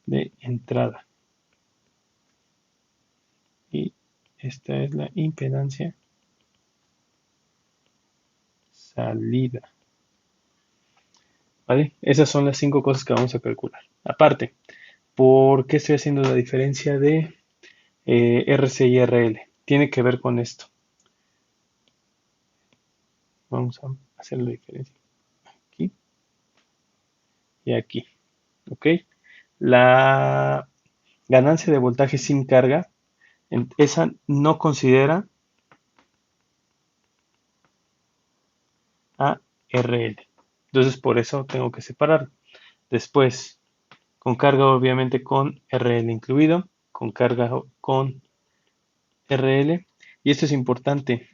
de entrada. Y esta es la impedancia salida. ¿Vale? Esas son las 5 cosas que vamos a calcular. Aparte, ¿por qué estoy haciendo la diferencia de RC y RL? Tiene que ver con esto. Vamos a hacer la diferencia aquí y aquí. ¿Ok? La ganancia de voltaje sin carga, esa no considera a RL. Entonces por eso tengo que separar. Después, con carga obviamente con RL incluido, con carga con RL. Y esto es importante.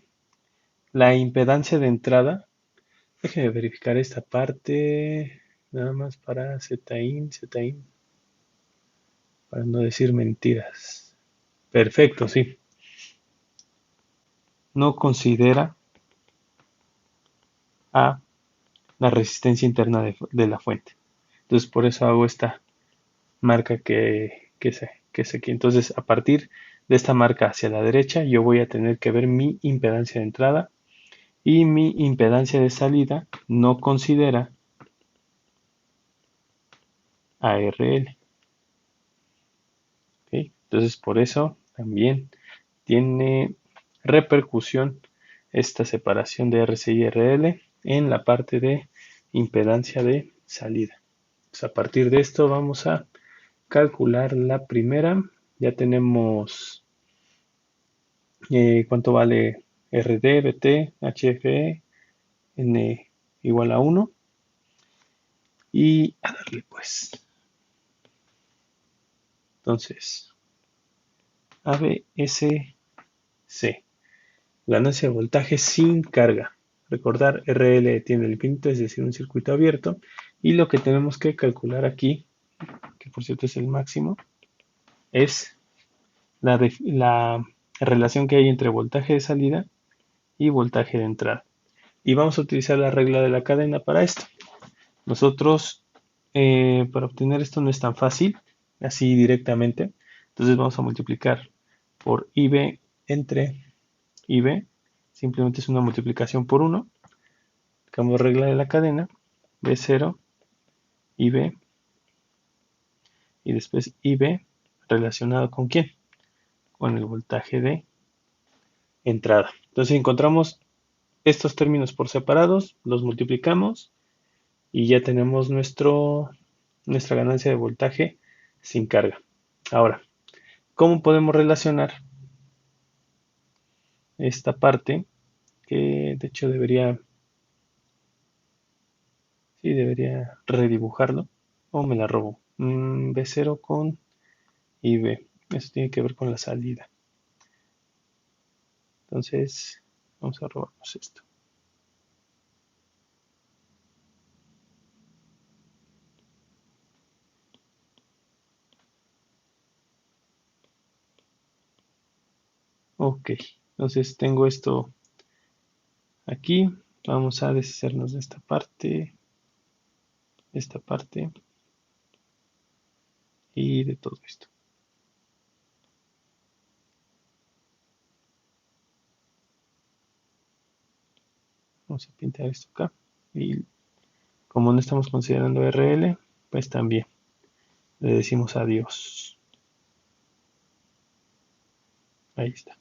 La impedancia de entrada, déjenme verificar esta parte, nada más para Zin, para no decir mentiras. Perfecto, sí. No considera a la resistencia interna de la fuente. Entonces por eso hago esta marca que es aquí. Entonces a partir de esta marca hacia la derecha yo voy a tener que ver mi impedancia de entrada y mi impedancia de salida no considera ARL. ¿Ok? Entonces por eso también tiene repercusión esta separación de RC y RL en la parte de impedancia de salida. Pues a partir de esto vamos a calcular la primera. Ya tenemos cuánto vale RD, BT, HFE, N igual a 1. Y a darle pues. Entonces, ABSC. Ganancia de voltaje sin carga. Recordar, RL tiene el infinito, es decir, un circuito abierto. Y lo que tenemos que calcular aquí, que por cierto es el máximo, es la relación que hay entre voltaje de salida y voltaje de entrada. Y vamos a utilizar la regla de la cadena para esto. Nosotros, para obtener esto no es tan fácil, así directamente. Entonces vamos a multiplicar por IB entre IB. Simplemente es una multiplicación por 1. Cambio regla de la cadena. B0, IB. Y después IB relacionado con ¿quién? Con el voltaje de entrada. Entonces encontramos estos términos por separados, los multiplicamos y ya tenemos nuestra ganancia de voltaje sin carga. Ahora, ¿cómo podemos relacionar esta parte? Que de hecho debería redibujarlo o me la robo. B0 con IB. Eso tiene que ver con la salida. Entonces, vamos a robarnos esto. Ok, entonces tengo esto aquí. Vamos a deshacernos de esta parte y de todo esto. Vamos a pintar esto acá. Y como no estamos considerando RL, pues también le decimos adiós. Ahí está.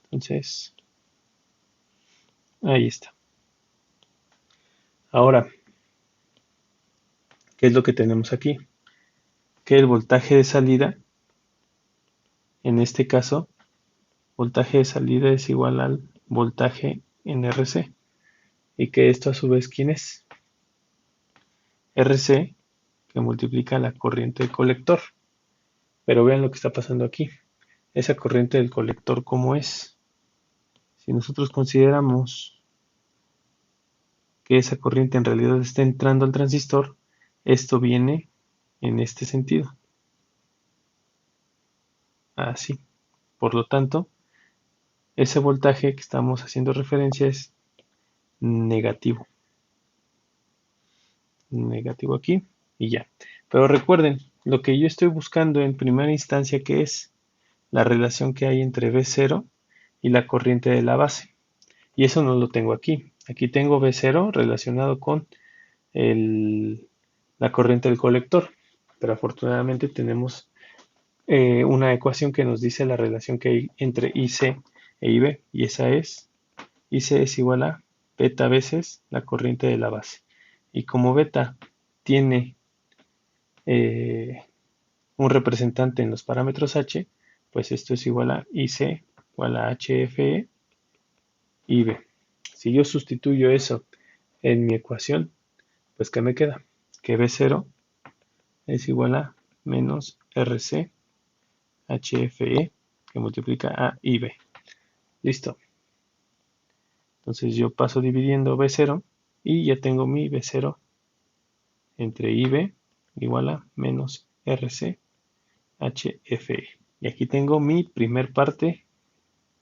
Entonces, ahí está. Ahora, ¿qué es lo que tenemos aquí? Que el voltaje de salida, en este caso, voltaje de salida es igual al voltaje en RC. Y que esto a su vez, ¿quién es? RC, que multiplica la corriente del colector. Pero vean lo que está pasando aquí. Esa corriente del colector, ¿cómo es? Si nosotros consideramos que esa corriente en realidad está entrando al transistor, esto viene en este sentido. Así. Por lo tanto, ese voltaje que estamos haciendo referencia es negativo. Negativo aquí y ya. Pero recuerden, lo que yo estoy buscando en primera instancia, que es la relación que hay entre V0 y la corriente de la base. Y eso no lo tengo aquí. Aquí tengo V0 relacionado con la corriente del colector. Pero afortunadamente tenemos una ecuación que nos dice la relación que hay entre IC e IB. Y esa es, IC es igual a beta veces la corriente de la base. Y como beta tiene un representante en los parámetros H, pues esto es igual a IC igual a HFE y B. Si yo sustituyo eso en mi ecuación, pues ¿qué me queda? Que B0 es igual a menos RC HFE que multiplica a IB. Listo. Entonces yo paso dividiendo B0 y ya tengo mi B0 entre IB igual a menos RC HFE. Y aquí tengo mi primer parte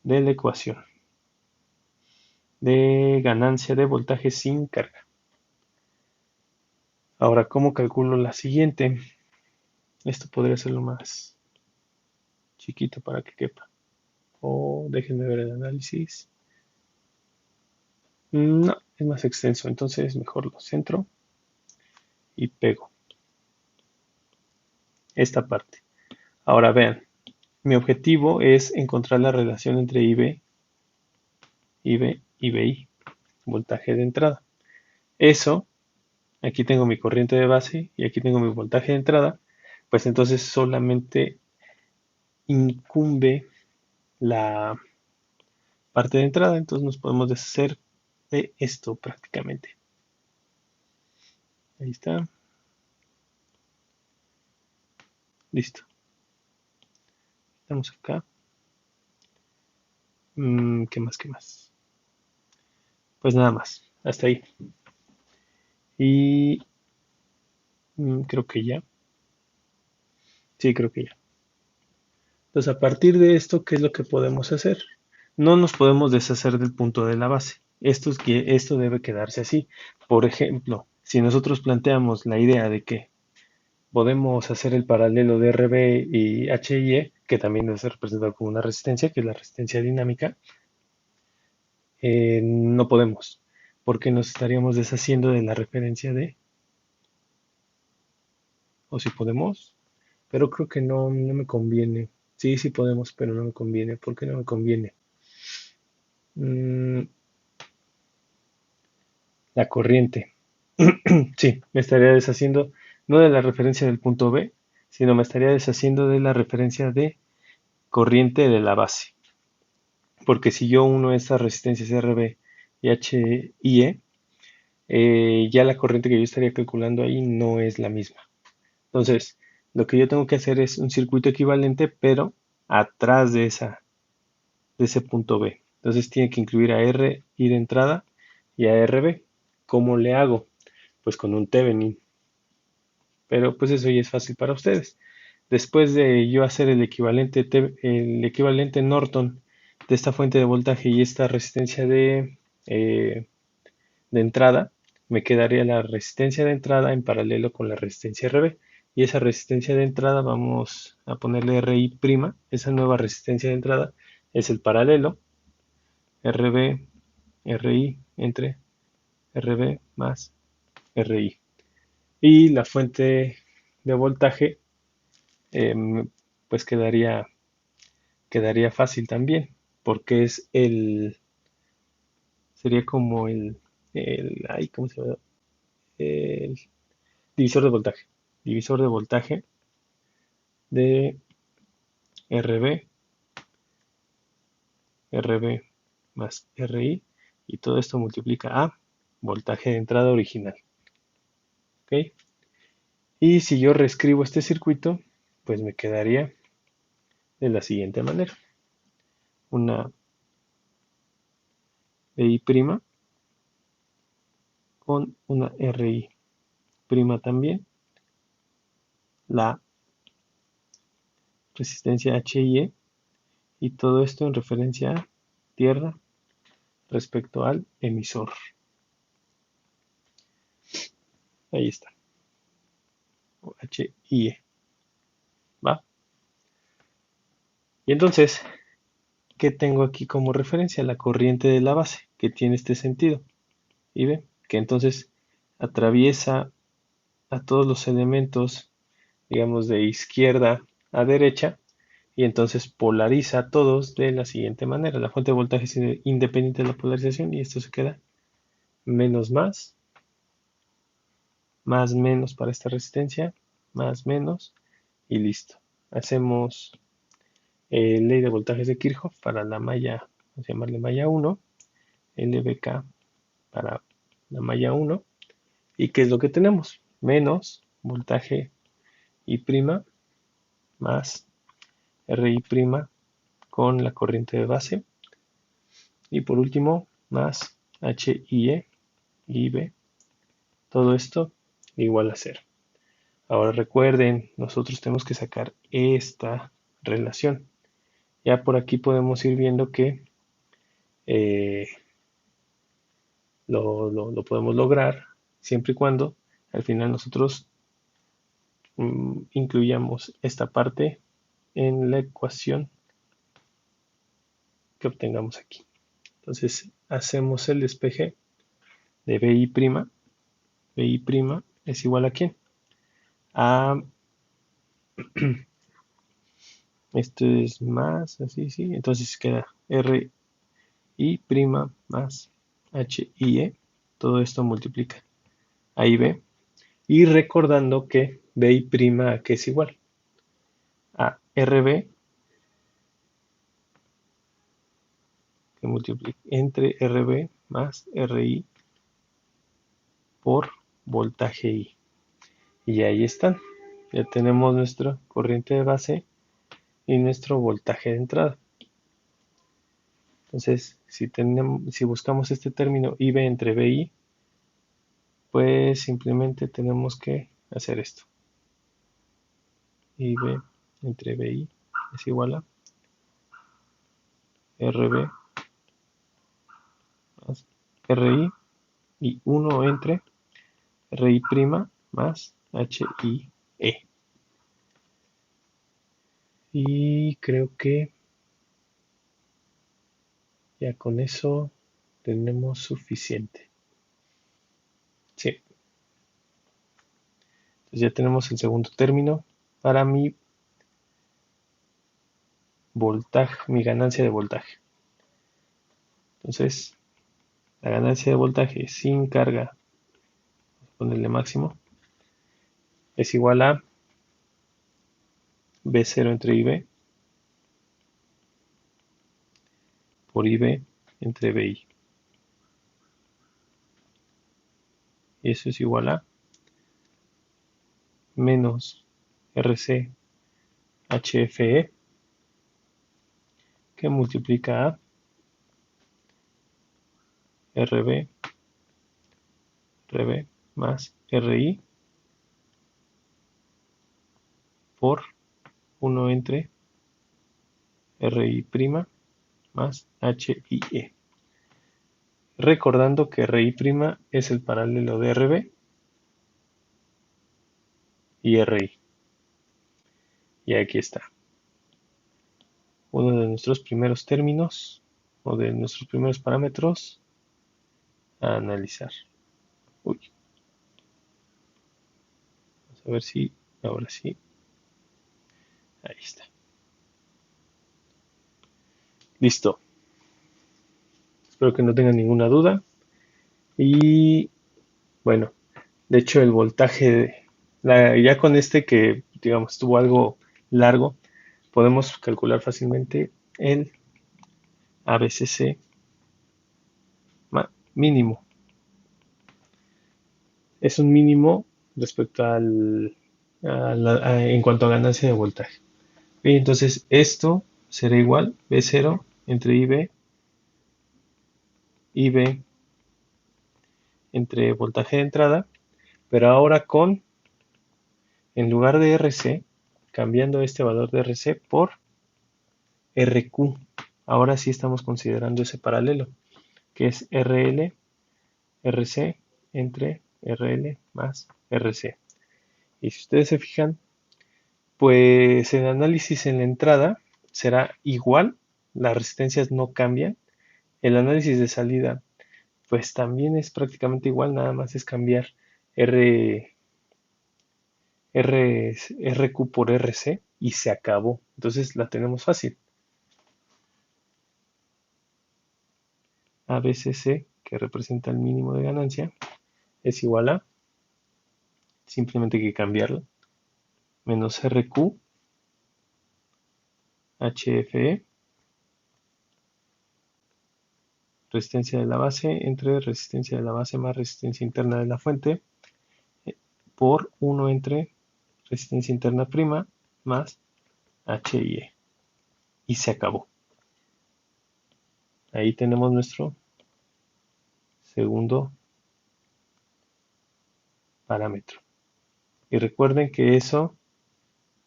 de la ecuación de ganancia de voltaje sin carga. Ahora, ¿cómo calculo la siguiente? Esto podría ser lo más chiquito para que quepa. O déjenme ver el análisis. No, es más extenso, entonces mejor lo centro y pego esta parte. Ahora vean, mi objetivo es encontrar la relación entre IB y BI, voltaje de entrada. Eso, aquí tengo mi corriente de base y aquí tengo mi voltaje de entrada, pues entonces solamente incumbe la parte de entrada, entonces nos podemos deshacer de esto prácticamente. Ahí está. Listo. Estamos acá. ¿Qué más? ¿Qué más? Pues nada más. Hasta ahí. Y creo que ya. Sí, creo que ya. Entonces, a partir de esto, ¿qué es lo que podemos hacer? No nos podemos deshacer del punto de la base. Esto debe quedarse así. Por ejemplo, si nosotros planteamos la idea de que podemos hacer el paralelo de RB y HIE, que también debe ser representado como una resistencia, que es la resistencia dinámica, no podemos, porque nos estaríamos deshaciendo de la referencia de, o si podemos, pero creo que no me conviene. Sí, sí podemos, pero no me conviene. ¿Por qué no me conviene? Mm, la corriente. Sí, me estaría deshaciendo no de la referencia del punto B, sino me estaría deshaciendo de la referencia de corriente de la base. Porque si yo uno estas resistencias RB y HIE, ya la corriente que yo estaría calculando ahí no es la misma. Entonces, lo que yo tengo que hacer es un circuito equivalente, pero atrás de ese punto B. Entonces tiene que incluir a RI de entrada y a RB. ¿Cómo le hago? Pues con un Thevenin. Pero pues eso ya es fácil para ustedes. Después de yo hacer el equivalente Norton de esta fuente de voltaje y esta resistencia eh, de entrada, me quedaría la resistencia de entrada en paralelo con la resistencia RB. Y esa resistencia de entrada', a ponerle RI', esa nueva resistencia de entrada es el paralelo RB, RI entre RB más RI. Y la fuente de voltaje pues quedaría fácil también, porque sería como ¿cómo se llama? El divisor de voltaje. Divisor de voltaje de RB, RB más RI, y todo esto multiplica a voltaje de entrada original. ¿Ok? Y si yo reescribo este circuito, pues me quedaría de la siguiente manera. Una BI' con una RI' también, la resistencia HIE, y todo esto en referencia a tierra respecto al emisor. Ahí está. HIE. ¿Va? Y entonces, ¿qué tengo aquí como referencia? La corriente de la base, que tiene este sentido. Y ve que entonces atraviesa a todos los elementos, digamos, de izquierda a derecha, y entonces polariza a todos de la siguiente manera. La fuente de voltaje es independiente de la polarización y esto se queda menos más menos para esta resistencia, más menos y listo. Hacemos ley de voltajes de Kirchhoff para la malla, vamos a llamarle malla 1, LVK para la malla 1. ¿Y qué es lo que tenemos? Menos voltaje I' más RI' con la corriente de base. Y por último, más HIE, IB. Todo esto igual a 0. Ahora recuerden, nosotros tenemos que sacar esta relación. Ya por aquí podemos ir viendo que eh, lo podemos lograr siempre y cuando al final nosotros incluyamos esta parte en la ecuación que obtengamos aquí. Entonces hacemos el despeje de BI'. BI' es igual a ¿quién? A esto es más, así, sí. Entonces queda RI' más HIE. Todo esto multiplica a IB. Y recordando que BI' a qué es igual a RB, que multiplica entre RB más RI por voltaje I. Y ahí están. Ya tenemos nuestra corriente de base y nuestro voltaje de entrada. Entonces, si buscamos este término IB entre BI, pues simplemente tenemos que hacer esto. IB entre BI es igual a RB más RI y 1 entre RI' más HIE. Y creo que ya con eso tenemos suficiente. Sí. Entonces ya tenemos el segundo término para mi voltaje, mi ganancia de voltaje. Entonces, la ganancia de voltaje sin carga, vamos a ponerle máximo, es igual a B0 entre IB por IB entre BI. Y eso es igual a menos RC HFE, que multiplica a RB más RI por 1 entre RI' más HIE. Recordando que RI' es el paralelo de RB y RI. Y aquí está. Uno de nuestros primeros términos o de nuestros primeros parámetros a analizar. Uy. Vamos a ver si ahora sí. Ahí está. Listo. Espero que no tengan ninguna duda. Y bueno, de hecho el voltaje, ya con este que digamos estuvo algo largo, podemos calcular fácilmente el ABCC mínimo. Es un mínimo respecto en cuanto a ganancia de voltaje. Y entonces esto será igual B0 entre IB entre voltaje de entrada, pero ahora en lugar de RC, cambiando este valor de RC por RQ. Ahora sí estamos considerando ese paralelo, que es RL, RC entre RL más RC. Y si ustedes se fijan, pues el análisis en la entrada será igual las resistencias no cambian. El análisis de salida, pues también es prácticamente igual, nada más es cambiar R, RQ por RC y se acabó. Entonces la tenemos fácil. ABCC, que representa el mínimo de ganancia, es igual a, simplemente hay que cambiarlo, menos RQ HFE, resistencia de la base, entre resistencia de la base más resistencia interna de la fuente, por 1 entre resistencia interna prima más HIE. Y se acabó. Ahí tenemos nuestro segundo parámetro. Y recuerden que eso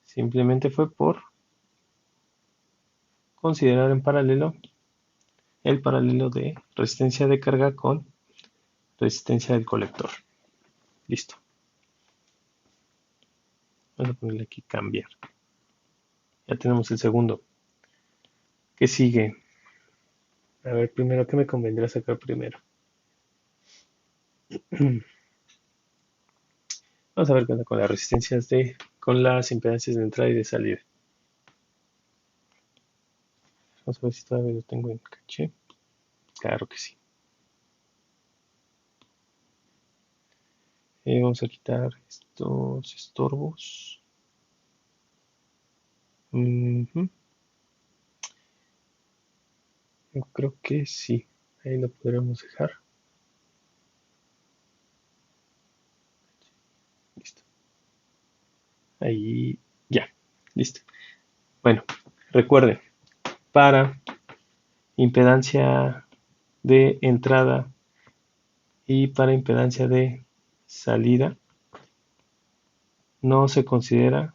simplemente fue por considerar en paralelo el paralelo de resistencia de carga con resistencia del colector. Listo. Vamos a ponerle aquí cambiar. Ya tenemos el segundo. ¿Qué sigue? A ver, primero, ¿qué me convendrá sacar primero? Vamos a ver qué onda con las resistencias con las impedancias de entrada y de salida. Vamos a ver si todavía lo tengo en caché. Claro que sí. Vamos a quitar estos estorbos. Yo creo que sí. Ahí lo podremos dejar. Listo. Ahí ya. Listo. Bueno, recuerden, para impedancia de entrada y para impedancia de salida no se considera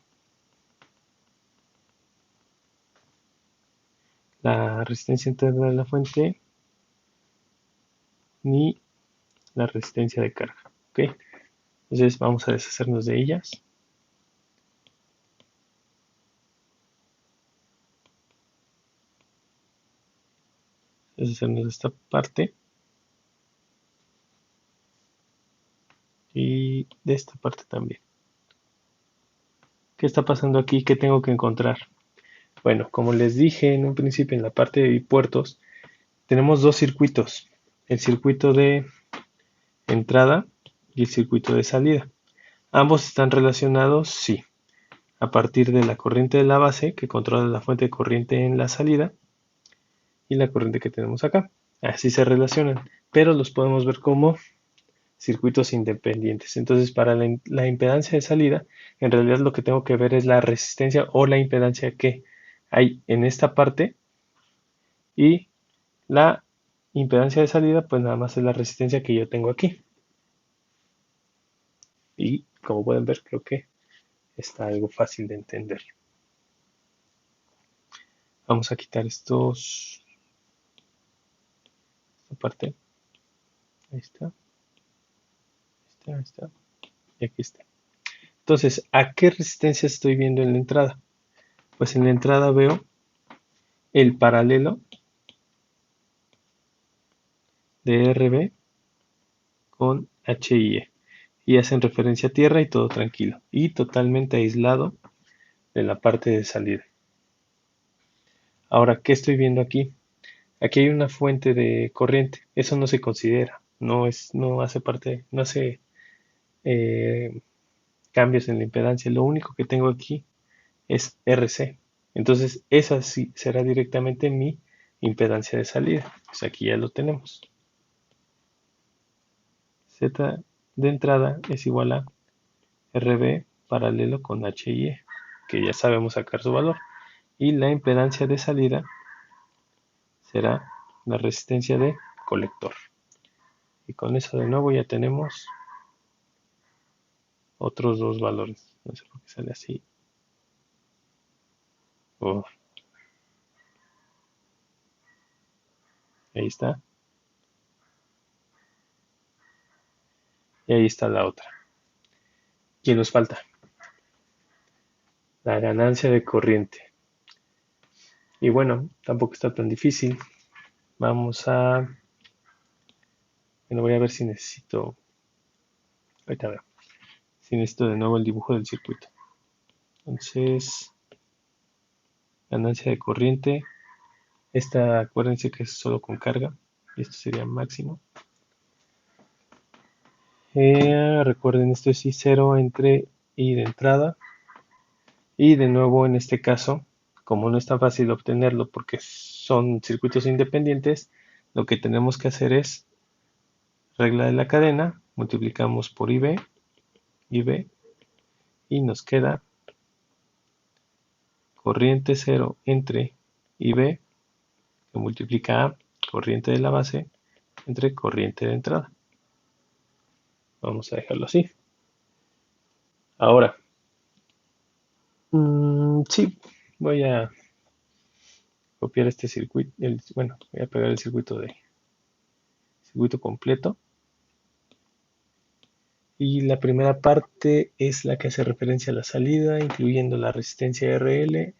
la resistencia interna de la fuente ni la resistencia de carga. ¿Ok? Entonces vamos a deshacernos de ellas. Deshacernos de esta parte. Y de esta parte también. ¿Qué está pasando aquí? ¿Qué tengo que encontrar? Bueno, como les dije en un principio en la parte de puertos, tenemos dos circuitos. El circuito de entrada y el circuito de salida. ¿Ambos están relacionados? Sí. A partir de la corriente de la base, que controla la fuente de corriente en la salida, y la corriente que tenemos acá. Así se relacionan, pero los podemos ver como circuitos independientes. Entonces, para la impedancia de salida, en realidad lo que tengo que ver es la resistencia o la impedancia que hay en esta parte, y la impedancia de salida, pues nada más es la resistencia que yo tengo aquí. Y como pueden ver, creo que está algo fácil de entender. Vamos a quitar esta parte. Ahí está. Ahí está. Y aquí está. Entonces, ¿a qué resistencia estoy viendo en la entrada? Pues en la entrada veo el paralelo de RB con HIE. Y hacen referencia a tierra y todo tranquilo. Y totalmente aislado de la parte de salida. Ahora, ¿qué estoy viendo aquí? Aquí hay una fuente de corriente. Eso no se considera. No hace parte, no hace eh, cambios en la impedancia. Lo único que tengo aquí es RC. Entonces, esa sí será directamente mi impedancia de salida. Pues aquí ya lo tenemos. Z de entrada es igual a RB paralelo con HIE, que ya sabemos sacar su valor. Y la impedancia de salida será la resistencia de colector. Y con eso de nuevo ya tenemos otros dos valores. No sé por qué sale así. Oh, ahí está. Y ahí está la otra. ¿Quién nos falta? La ganancia de corriente. Y bueno, tampoco está tan difícil. Vamos a... Bueno, voy a ver si necesito... Ahorita veo. Si necesito de nuevo el dibujo del circuito. Entonces, ganancia de corriente. Esta, acuérdense que es solo con carga. Y esto sería máximo. Recuerden, esto es I0 entre I de entrada. Y de nuevo, en este caso, como no es tan fácil obtenerlo porque son circuitos independientes, lo que tenemos que hacer es regla de la cadena, multiplicamos por IB, y nos queda corriente 0 entre IB, que multiplica a corriente de la base entre corriente de entrada. Vamos a dejarlo así. Ahora, sí, voy a copiar este circuito, bueno, voy a pegar el circuito completo. Y la primera parte es la que hace referencia a la salida, incluyendo la resistencia RL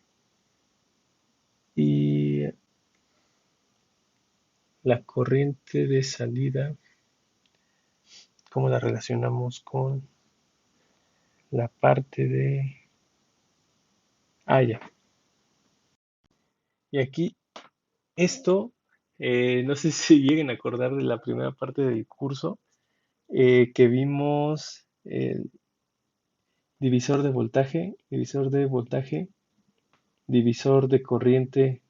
y la corriente de salida, cómo la relacionamos con la parte de... Ah, ya. Y aquí, esto, no sé si lleguen a acordar de la primera parte del curso, que vimos el divisor de corriente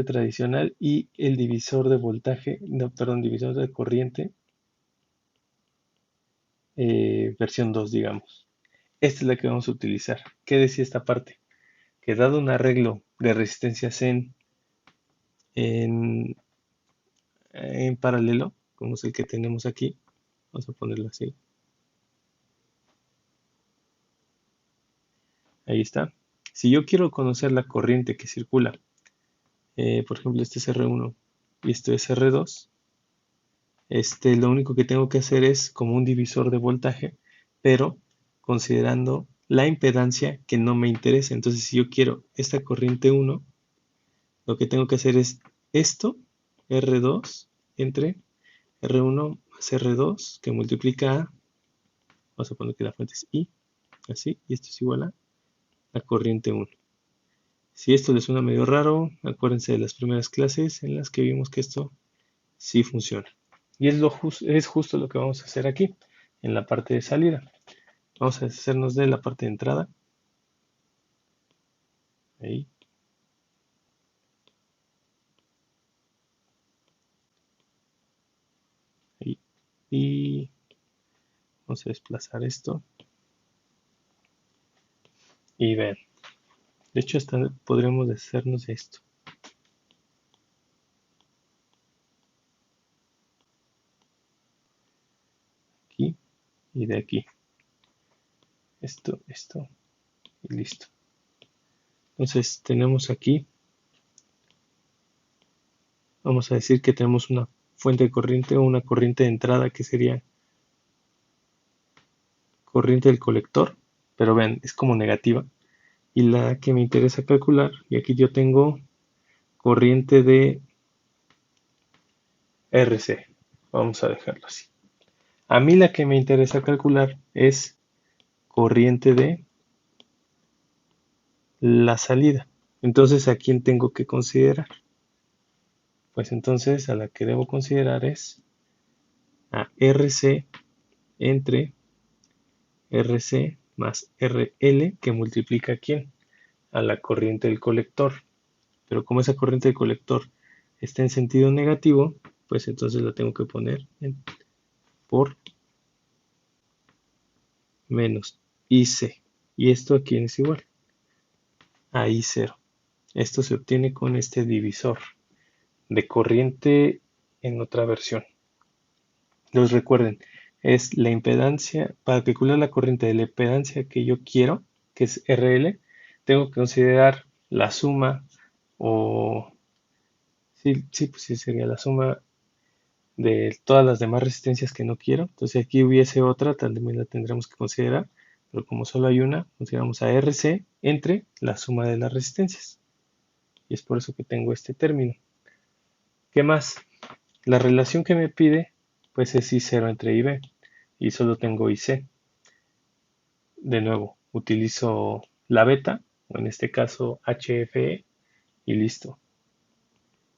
tradicional y el divisor de voltaje, no, perdón, divisor de corriente, versión 2, digamos. Esta es la que vamos a utilizar. ¿Qué decía esta parte? Que dado un arreglo de resistencias en, en paralelo, como es el que tenemos aquí, vamos a ponerlo así, ahí está. Si yo quiero conocer la corriente que circula, por ejemplo, este es R1 y esto es R2, lo único que tengo que hacer es como un divisor de voltaje, pero considerando la impedancia que no me interesa. Entonces, si yo quiero esta corriente 1, lo que tengo que hacer es esto, R2, entre R1 más R2, que multiplica a, vamos a poner que la fuente es I, así, y esto es igual a la corriente 1. Si esto les suena medio raro, acuérdense de las primeras clases en las que vimos que esto sí funciona. Y es justo lo que vamos a hacer aquí, en la parte de salida. Vamos a deshacernos de la parte de entrada. Ahí. Ahí. Y vamos a desplazar esto. Y ver. De hecho, hasta podremos deshacernos de esto. Aquí y de aquí. Esto y listo. Entonces tenemos aquí, vamos a decir que tenemos una fuente de corriente o una corriente de entrada que sería corriente del colector, pero vean, es como negativa. Y la que me interesa calcular, y aquí yo tengo corriente de RC. Vamos a dejarlo así. A mí la que me interesa calcular es corriente de la salida. Entonces, ¿a quién tengo que considerar? Pues entonces a la que debo considerar es a RC entre RC más RL, que multiplica ¿a quién? A la corriente del colector. Pero como esa corriente del colector está en sentido negativo, pues entonces la tengo que poner por menos IC. Y esto aquí es igual a I0. Esto se obtiene con este divisor de corriente en otra versión. Los recuerden, es la impedancia, para calcular la corriente de la impedancia que yo quiero, que es RL, tengo que considerar la suma, o sí, pues sí sería la suma de todas las demás resistencias que no quiero. Entonces aquí hubiese otra, también la tendremos que considerar. pero como solo hay una, consideramos a RC entre la suma de las resistencias. Y es por eso que tengo este término. ¿Qué más? La relación que me pide, pues es I0 entre IB, y solo tengo IC. De nuevo, utilizo la beta, o en este caso HFE, y listo.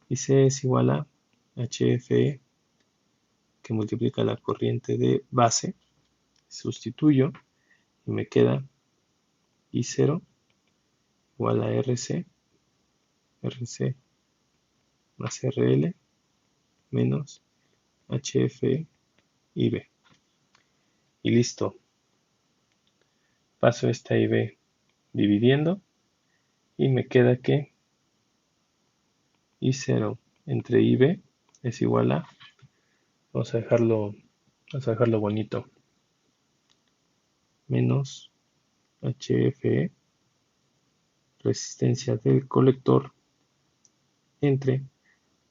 IC es igual a HFE, que multiplica la corriente de base, sustituyo, y me queda I0 igual a RC más RL menos HFE IB. Y listo. Paso esta IB dividiendo y me queda que I0 entre IB es igual a, vamos a dejarlo bonito, menos HFE, resistencia del colector, entre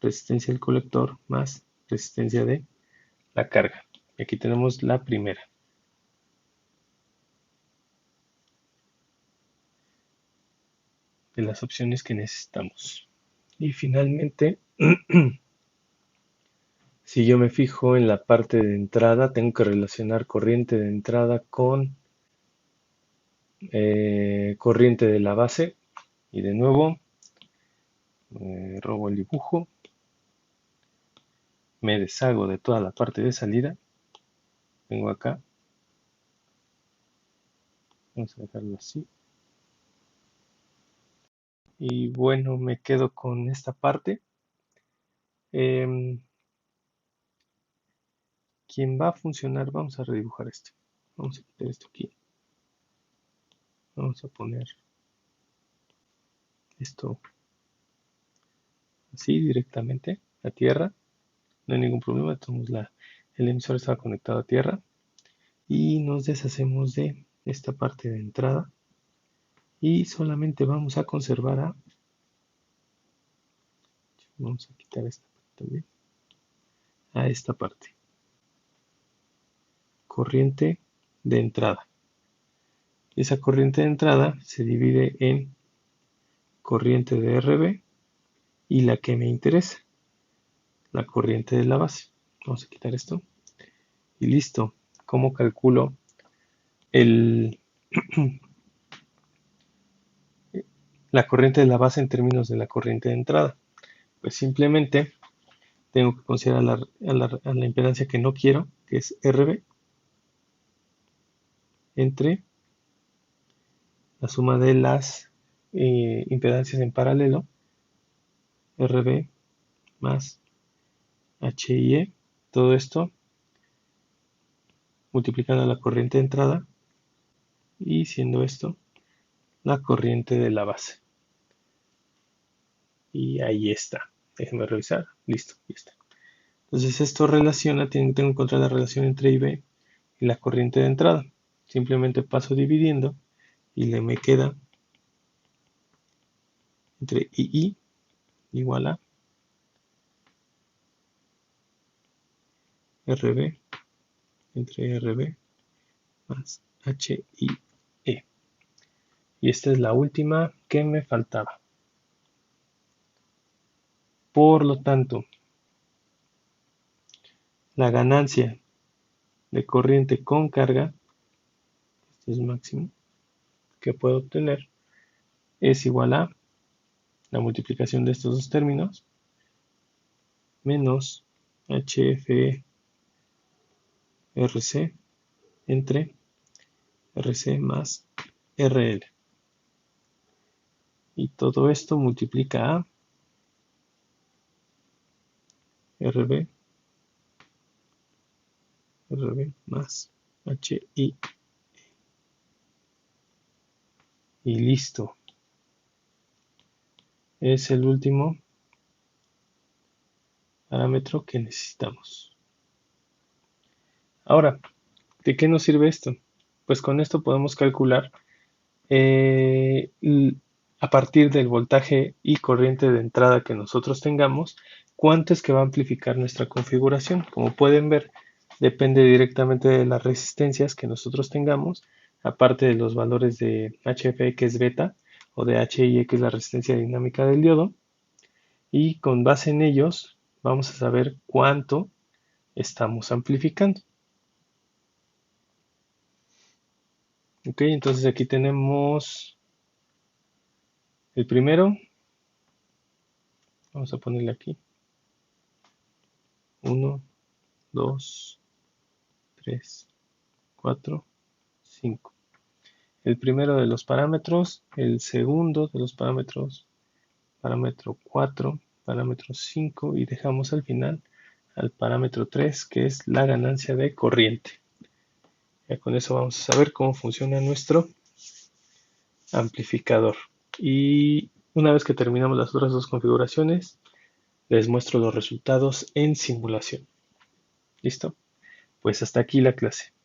resistencia del colector más resistencia de la carga. Y aquí tenemos la primera. De las opciones que necesitamos. Y finalmente, si yo me fijo en la parte de entrada, tengo que relacionar corriente de entrada con corriente de la base. Y de nuevo, robo el dibujo, me deshago de toda la parte de salida, vengo acá, vamos a dejarlo así, y bueno, me quedo con esta parte. ¿Quién va a funcionar? Vamos a redibujar esto, vamos a quitar esto aquí, vamos a poner esto así directamente a tierra, no hay ningún problema, entonces el emisor estaba conectado a tierra y nos deshacemos de esta parte de entrada y solamente vamos a conservar vamos a quitar esta parte también, a esta parte, corriente de entrada. Esa corriente de entrada se divide en corriente de RB y la que me interesa, la corriente de la base. Vamos a quitar esto y listo. ¿Cómo calculo la corriente de la base en términos de la corriente de entrada? Pues simplemente tengo que considerar a la impedancia que no quiero, que es RB, entre la suma de las impedancias en paralelo, RB más HIE, todo esto multiplicando la corriente de entrada y siendo esto la corriente de la base. Y ahí está. Déjenme revisar. Listo, ya está. Entonces esto relaciona, tengo que encontrar la relación entre IB y la corriente de entrada. Simplemente paso dividiendo y le me queda entre II igual a RB entre RB más HIE. Y esta es la última que me faltaba. Por lo tanto, la ganancia de corriente con carga, este es máximo, que puedo obtener, es igual a la multiplicación de estos dos términos menos HFE RC entre RC más RL. Y todo esto multiplica a RB más HI. Y listo. Es el último parámetro que necesitamos. Ahora, ¿de qué nos sirve esto? Pues con esto podemos calcular a partir del voltaje y corriente de entrada que nosotros tengamos, cuánto es que va a amplificar nuestra configuración. Como pueden ver, depende directamente de las resistencias que nosotros tengamos, aparte de los valores de HFE que es beta o de HIE que es la resistencia dinámica del diodo, y con base en ellos vamos a saber cuánto estamos amplificando. Ok, entonces aquí tenemos el primero, vamos a ponerle aquí, 1, 2, 3, 4, 5. El primero de los parámetros, el segundo de los parámetros, parámetro 4, parámetro 5 y dejamos al final al parámetro 3 que es la ganancia de corriente. Ya con eso vamos a saber cómo funciona nuestro amplificador. Y una vez que terminamos las otras dos configuraciones, les muestro los resultados en simulación. ¿Listo? Pues hasta aquí la clase.